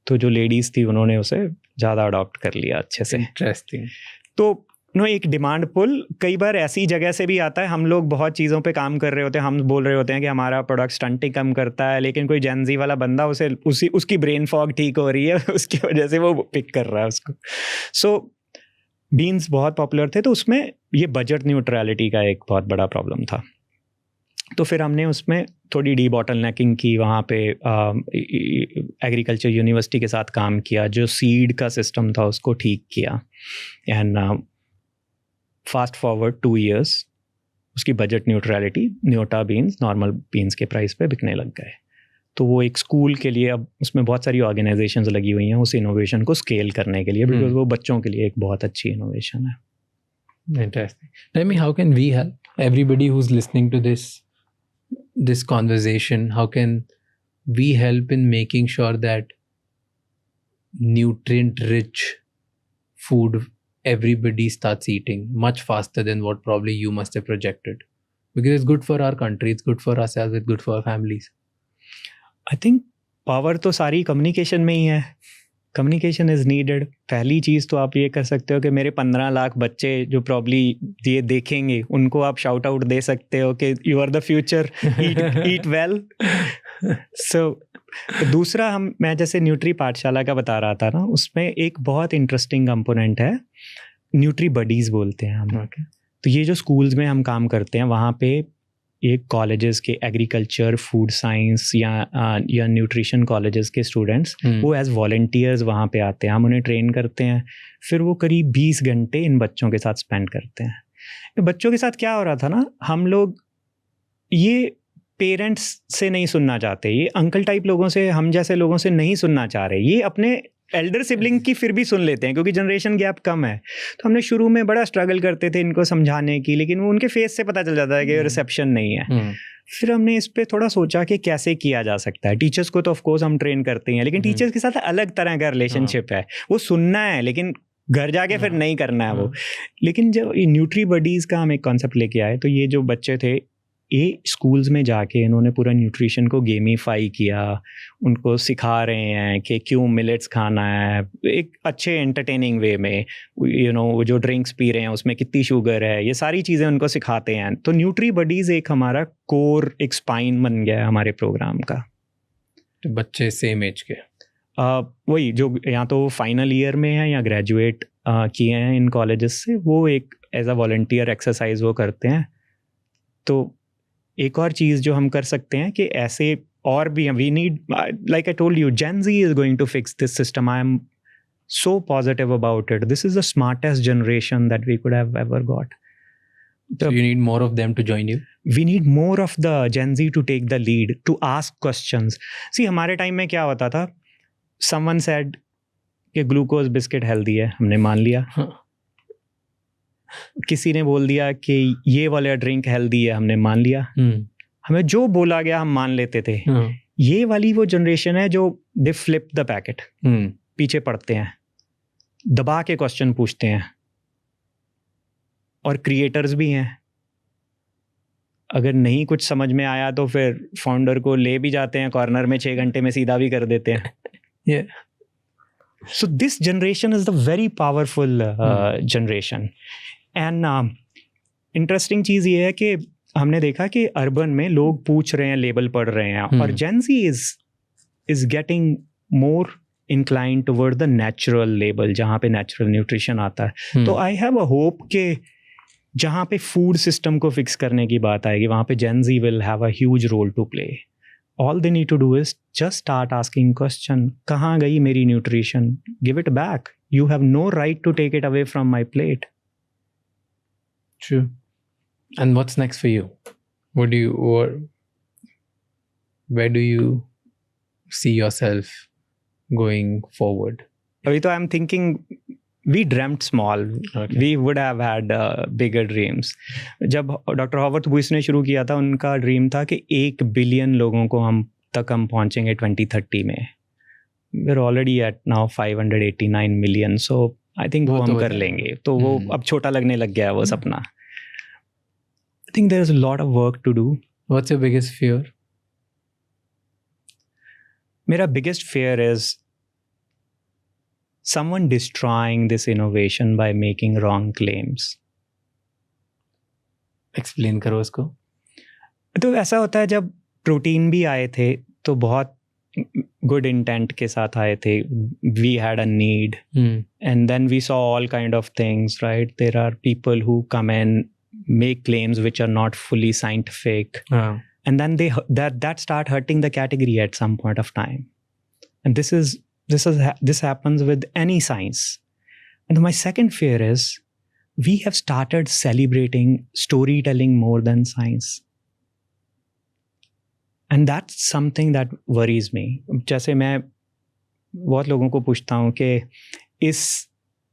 तो जो लेडीज़ थी उन्होंने उसे ज़्यादा अडॉप्ट कर लिया अच्छे से. इंटरेस्टिंग. तो नो एक डिमांड पुल कई बार ऐसी जगह से भी आता है, हम लोग बहुत चीज़ों पे काम कर रहे होते हैं, हम बोल रहे होते हैं कि हमारा प्रोडक्ट स्टंटिंग कम करता है, लेकिन कोई जेनजी वाला बंदा उसकी ब्रेन फॉग ठीक हो रही है उसकी वजह से वो पिक कर रहा है उसको। सो बीन्स बहुत पॉपुलर थे, तो उसमें ये बजट न्यूट्रलिटी का एक बहुत बड़ा प्रॉब्लम था। तो फिर हमने उसमें थोड़ी डी बॉटलनेकिंग की, वहाँ पे एग्रीकल्चर यूनिवर्सिटी के साथ काम किया, जो सीड का सिस्टम था उसको ठीक किया, एंड फास्ट फॉरवर्ड 2 years उसकी बजट न्यूट्रलिटी, न्योटा बीन्स नॉर्मल बीन्स के प्राइस पे बिकने लग गए। तो वो एक स्कूल के लिए, अब उसमें बहुत सारी ऑर्गेनाइजेशंस लगी हुई हैं उस इनोवेशन को स्केल करने के लिए, बिकॉज वो बच्चों के लिए एक बहुत अच्छी इनोवेशन है। Interesting. Tell me, how can we help everybody who's listening to this conversation? How can we help in making sure that nutrient-rich food everybody starts eating much faster than what probably you must have projected? Because it's good for our country, it's good for ourselves, it's good for our families. I think power तो सारी कम्युनिकेशन में ही है। Communication is needed. पहली चीज़ तो आप ये कर सकते हो कि मेरे 15 लाख बच्चे जो प्रॉब्ली ये देखेंगे, उनको आप शाउट आउट दे सकते हो कि you are the future, eat well. So दूसरा, मैं जैसे न्यूट्री पाठशाला का बता रहा था ना, उसमें एक बहुत इंटरेस्टिंग कंपोनेंट है, न्यूट्री बडीज़ बोलते हैं हम। तो ये जो स्कूल्स में हम काम करते हैं, वहाँ पे एक कॉलेजेस के एग्रीकल्चर, फूड साइंस या न्यूट्रिशन कॉलेजेस के स्टूडेंट्स वो एज वॉलंटियर्स वहाँ पे आते हैं, हम उन्हें ट्रेन करते हैं, फिर वो करीब 20 घंटे इन बच्चों के साथ स्पेंड करते हैं। बच्चों के साथ क्या हो रहा था ना, हम लोग ये पेरेंट्स से नहीं सुनना चाहते, ये अंकल टाइप लोगों से, हम जैसे लोगों से नहीं सुनना चाह रहे, ये अपने एल्डर सिबलिंग की फिर भी सुन लेते हैं क्योंकि जनरेशन गैप कम है। तो हमने शुरू में बड़ा स्ट्रगल करते थे इनको समझाने की, लेकिन वो उनके फेस से पता चल जाता है कि रिसेप्शन नहीं है। फिर हमने इस पे थोड़ा सोचा कि कैसे किया जा सकता है। टीचर्स को तो ऑफ कोर्स हम ट्रेन करते हैं, लेकिन टीचर्स के साथ अलग तरह का रिलेशनशिप है, वो सुनना है लेकिन घर जाके फिर नहीं करना है वो। लेकिन जब ये न्यूट्री बडीज़ का हम एक कॉन्सेप्ट लेके आए, तो ये जो बच्चे थे, ये स्कूल्स में जाके इन्होंने पूरा न्यूट्रिशन को गेमीफाई किया, उनको सिखा रहे हैं कि क्यों मिलेट्स खाना है एक अच्छे एंटरटेनिंग वे में, वो जो ड्रिंक्स पी रहे हैं उसमें कितनी शुगर है, ये सारी चीज़ें उनको सिखाते हैं। तो न्यूट्री बडीज़ एक हमारा कोर, एक स्पाइन बन गया है हमारे प्रोग्राम का। तो बच्चे सेम एज के वही जो या तो फाइनल ईयर में है या ग्रेजुएट किए हैं इन कॉलेजेस से, वो एक एज अ वॉलंटियर एक्सरसाइज वो करते हैं। तो एक और चीज़ जो हम कर सकते हैं कि ऐसे और भी, we need, like I told you, Gen Z is going to fix this system. I am so positive about it. This is the smartest generation that we could have ever got. So you need more of them to join you? We need more of the Gen Z to take the lead, to ask questions. See, हमारे टाइम में क्या होता था, someone said कि ग्लूकोज बिस्किट हेल्दी है, हमने मान लिया। किसी ने बोल दिया कि ये वाला ड्रिंक हेल्दी है, हमने मान लिया। हमें जो बोला गया हम मान लेते थे। ये वाली वो जनरेशन है जो दे फ्लिप द पैकेट, पीछे पड़ते हैं, दबा के क्वेश्चन पूछते हैं, और क्रिएटर्स भी हैं। अगर नहीं कुछ समझ में आया तो फिर फाउंडर को ले भी जाते हैं कॉर्नर में, 6 घंटे में सीधा भी कर देते हैं। So this generation is the very powerful generation. And interesting चीज़ ये है कि हमने देखा कि अर्बन में लोग पूछ रहे हैं, लेबल पढ़ रहे हैं, और Gen Z is getting more inclined toward the natural label, जहाँ पे natural nutrition आता है। तो I have a hope कि जहाँ पे फूड सिस्टम को फिक्स करने की बात आएगी, वहाँ पे Gen Z will have a huge role to play. All they need to do is just start asking question. कहाँ गई मेरी nutrition? Give it back. You have no right to take it away from my plate. True. And what's next for you? Where do you see yourself going forward? अभी तो I'm thinking we dreamt small. Okay. We would have had bigger dreams. जब डॉक्टर हॉवर्थ बुश ने शुरू किया था, उनका ड्रीम था कि 1 बिलियन लोगों को हम पहुंचेंगे 2030 में। We're already at now 589 million. So I think वो हम कर लेंगे। तो वो अब छोटा लगने लग गया है वो सपना। I think there's a lot of work to do. What's your biggest fear? मेरा biggest fear is someone destroying this innovation by making wrong claims. Explain करो उसको. तो ऐसा होता है जब प्रोटीन भी आए थे तो बहुत गुड इंटेंट के साथ आए थे. We had a need and then we saw all kind of things, right? There are people who come and make claims which are not fully scientific, and then that start hurting the category at some point of time. And this happens with any science. And my second fear is we have started celebrating storytelling more than science. And that's something that worries me. जैसे मैं बहुत लोगों को पूछता हूँ कि इस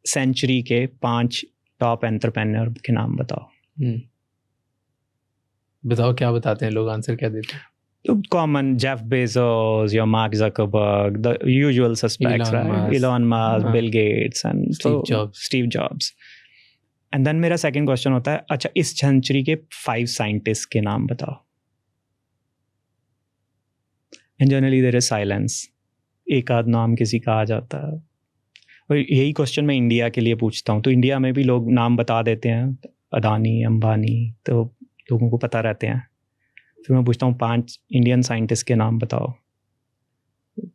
सेंचुरी के 5 टॉप एंटरप्रेन्योर के नाम बताओ. बताओ क्या बताते हैं लोग, आंसर क्या देते हैं? तो common, Jeff Bezos, your Mark Zuckerberg, the usual suspects, right? Elon Musk, Bill Gates and Steve Jobs. And then मेरा सेकंड क्वेश्चन होता है, अच्छा इस सेंचुरी के 5 साइंटिस्ट के नाम बताओ. And generally there is silence. एक आध नाम किसी का आ जाता है. और यही क्वेश्चन मैं इंडिया के लिए पूछता हूँ. तो इंडिया में भी लोग नाम बता देते हैं, अदानी, अंबानी, तो लोगों को पता रहते हैं. फिर मैं पूछता हूँ 5 इंडियन साइंटिस्ट के नाम बताओ,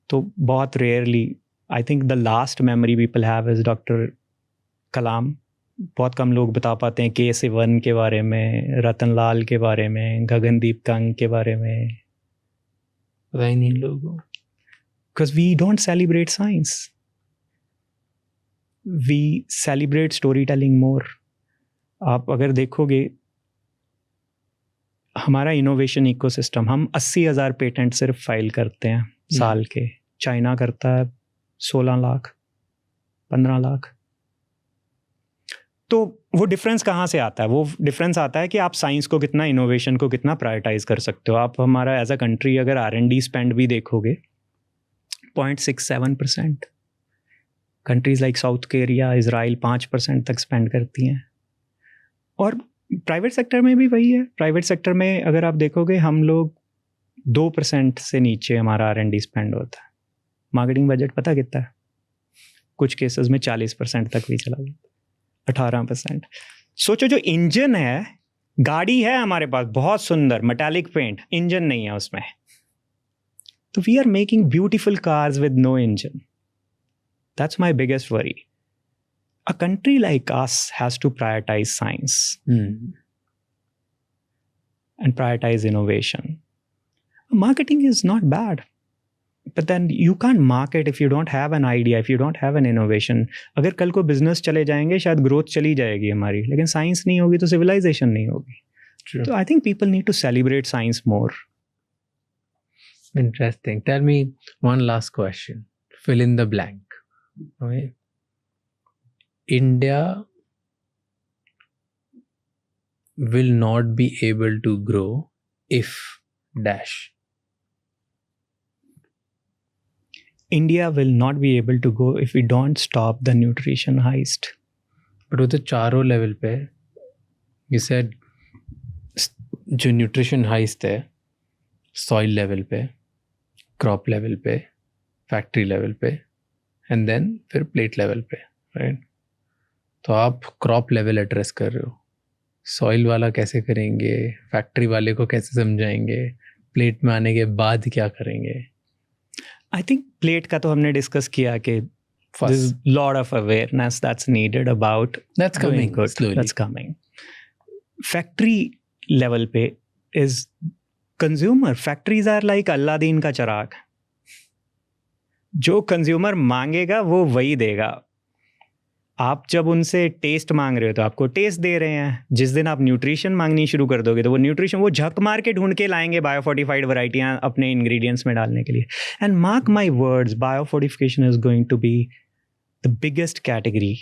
तो बहुत rarely, I think the last memory people have is doctor Kalam. बहुत कम लोग बता पाते हैं K-Sivan के बारे में, रतन लाल के बारे में, गगनदीप कंग के बारे में. पता ही नहीं लोगों. Because we don't celebrate science. We celebrate storytelling more. आप अगर देखोगे हमारा इनोवेशन इकोसिस्टम, हम 80,000 पेटेंट सिर्फ फाइल करते हैं साल के. चाइना करता है 16 लाख, 15 लाख. तो वो डिफरेंस कहाँ से आता है? वो डिफरेंस आता है कि आप साइंस को कितना, इनोवेशन को कितना प्रायोरिटाइज कर सकते हो. आप हमारा एज अ कंट्री अगर R&D स्पेंड भी देखोगे 0.67%. Countries like south Korea, Israel 5% तक स्पेंड करती हैं. और प्राइवेट सेक्टर में भी वही है. प्राइवेट सेक्टर में अगर आप देखोगे हम लोग 2% से नीचे हमारा R&D स्पेंड होता है. मार्केटिंग बजट पता कितना है? कुछ केसेस में 40% तक भी चला गया, 18%. सोचो जो इंजन है, गाड़ी है हमारे पास बहुत सुंदर मेटालिक पेंट, इंजन नहीं है उसमें. तो we are making beautiful cars with no engine. That's my biggest worry. A country like us has to prioritize science and prioritize innovation. Marketing is not bad, but then you can't market if you don't have an idea, if you don't have an innovation. अगर कल को बिजनेस चले जाएंगे, शायद ग्रोथ चली जाएगी हमारी, लेकिन साइंस नहीं होगी तो सिविलाइजेशन नहीं होगी. So I think people need to celebrate science more. Interesting. Tell me one last question. Fill in the blank. Okay. India will not be able to grow if dash. India will not be able to go if we don't stop the nutrition heist. But वो तो चारों लेवल पे. You said जो न्यूट्रिशन हाइस्ट है, सॉइल लेवल पे, क्रॉप लेवल पे, फैक्ट्री लेवल पे, एंड देन फिर प्लेट लेवल पे, राइट? तो आप क्रॉप लेवल एड्रेस कर रहे हो, सॉइल वाला कैसे करेंगे, फैक्ट्री वाले को कैसे समझाएंगे, प्लेट में आने के बाद क्या करेंगे? आई थिंक प्लेट का तो हमने डिस्कस किया कि there's lot of awareness that's needed about that's coming good. Slowly. That's coming. Factory level पे is consumer. Factories are like Aladdin का चिराग. जो कंज्यूमर मांगेगा वो वही देगा. आप जब उनसे टेस्ट मांग रहे हो तो आपको टेस्ट दे रहे हैं. जिस दिन आप न्यूट्रिशन मांगनी शुरू कर दोगे तो वो न्यूट्रिशन वो झक मार के ढूंढ के लाएंगे बायोफोर्टिफाइड वैरायटियाँ अपने इंग्रेडिएंट्स में डालने के लिए. And mark my words, biofortification is going to be the biggest category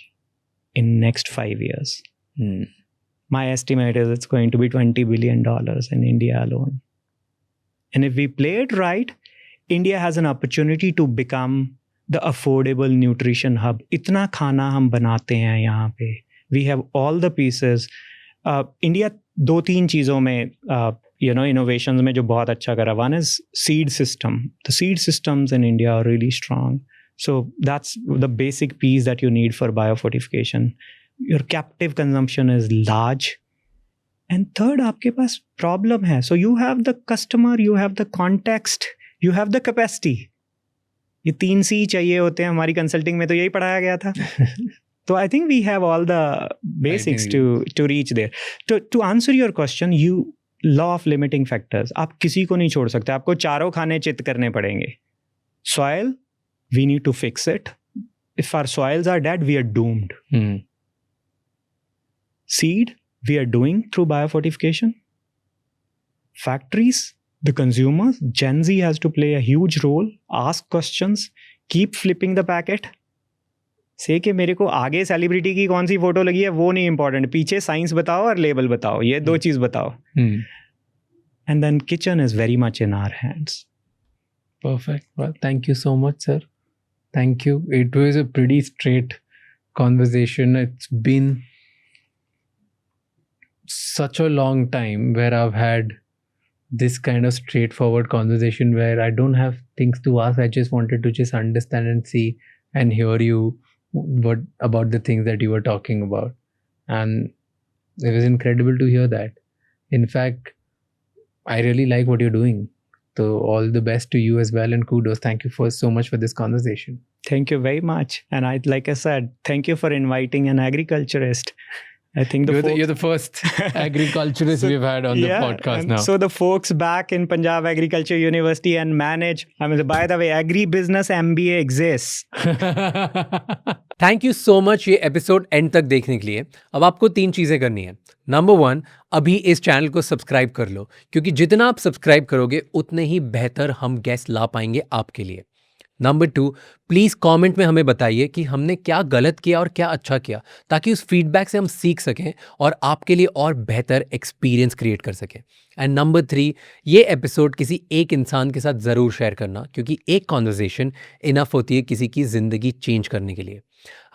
in next 5 years. My estimate is it's going to be $20 billion in India alone. And if we play it right, India has an opportunity to become the affordable nutrition hub. इतना खाना हम बनाते हैं यहाँ पे. We have all the pieces. India 2-3 चीज़ों में innovations में जो बहुत अच्छा करा. One is seed system. The seed systems in India are really strong. So that's the basic piece that you need for biofortification. Your captive consumption is large. And third, आपके पास problem है. So you have the customer, you have the context, you have the capacity. ये 3 C चाहिए होते हैं. हमारी consulting में तो यही पढ़ाया गया था. So I think we have all the basics to reach there. To answer your question, law of limiting factors. आप किसी को नहीं छोड़ सकते. आपको चारों खाने चित करने पड़ेंगे. Soil, we need to fix it. If our soils are dead, we are doomed. Seed, we are doing through biofortification. Factories, the consumers, Gen Z has to play a huge role. Ask questions. Keep flipping the packet. से कि मेरे को आगे सेलिब्रिटी की कौन सी फोटो लगी है वो नहीं इंपॉर्टेंट, पीछे साइंस बताओ और लेबल बताओ, ये 2 चीज बताओ. And then kitchen is very much in our hands. Perfect. Well, thank you so much, sir. Thank you. It was a pretty straight conversation. It's been such a long time where I've had this kind of straightforward conversation where I don't have things to ask. I just wanted to just understand and see and hear you what about the things that you were talking about. And it was incredible to hear that. In fact, I really like what you're doing. So all the best to you as well, and kudos. Thank you so much for this conversation. Thank you very much. And like I said, thank you for inviting an agriculturist. I think you're the first agriculturist we've had on the podcast now. So the folks back in Punjab Agriculture University and manage, by the way, agribusiness MBA exists. Thank you so much ये एपिसोड एंड तक देखने के लिए. अब आपको 3 चीज़ें करनी है. नंबर 1, अभी इस चैनल को सब्सक्राइब कर लो, क्योंकि जितना आप सब्सक्राइब करोगे उतने ही बेहतर हम गेस्ट ला पाएंगे आपके लिए. नंबर 2, प्लीज़ कमेंट में हमें बताइए कि हमने क्या गलत किया और क्या अच्छा किया, ताकि उस फीडबैक से हम सीख सकें और आपके लिए और बेहतर एक्सपीरियंस क्रिएट कर सकें. एंड नंबर 3, ये एपिसोड किसी एक इंसान के साथ ज़रूर शेयर करना, क्योंकि एक कॉन्वर्सेशन इनफ होती है किसी की ज़िंदगी चेंज करने के लिए.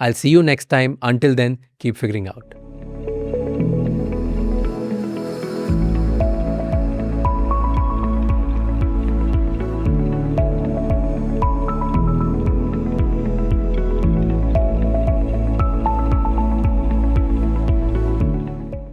I'll see you next time. Until then, keep figuring out.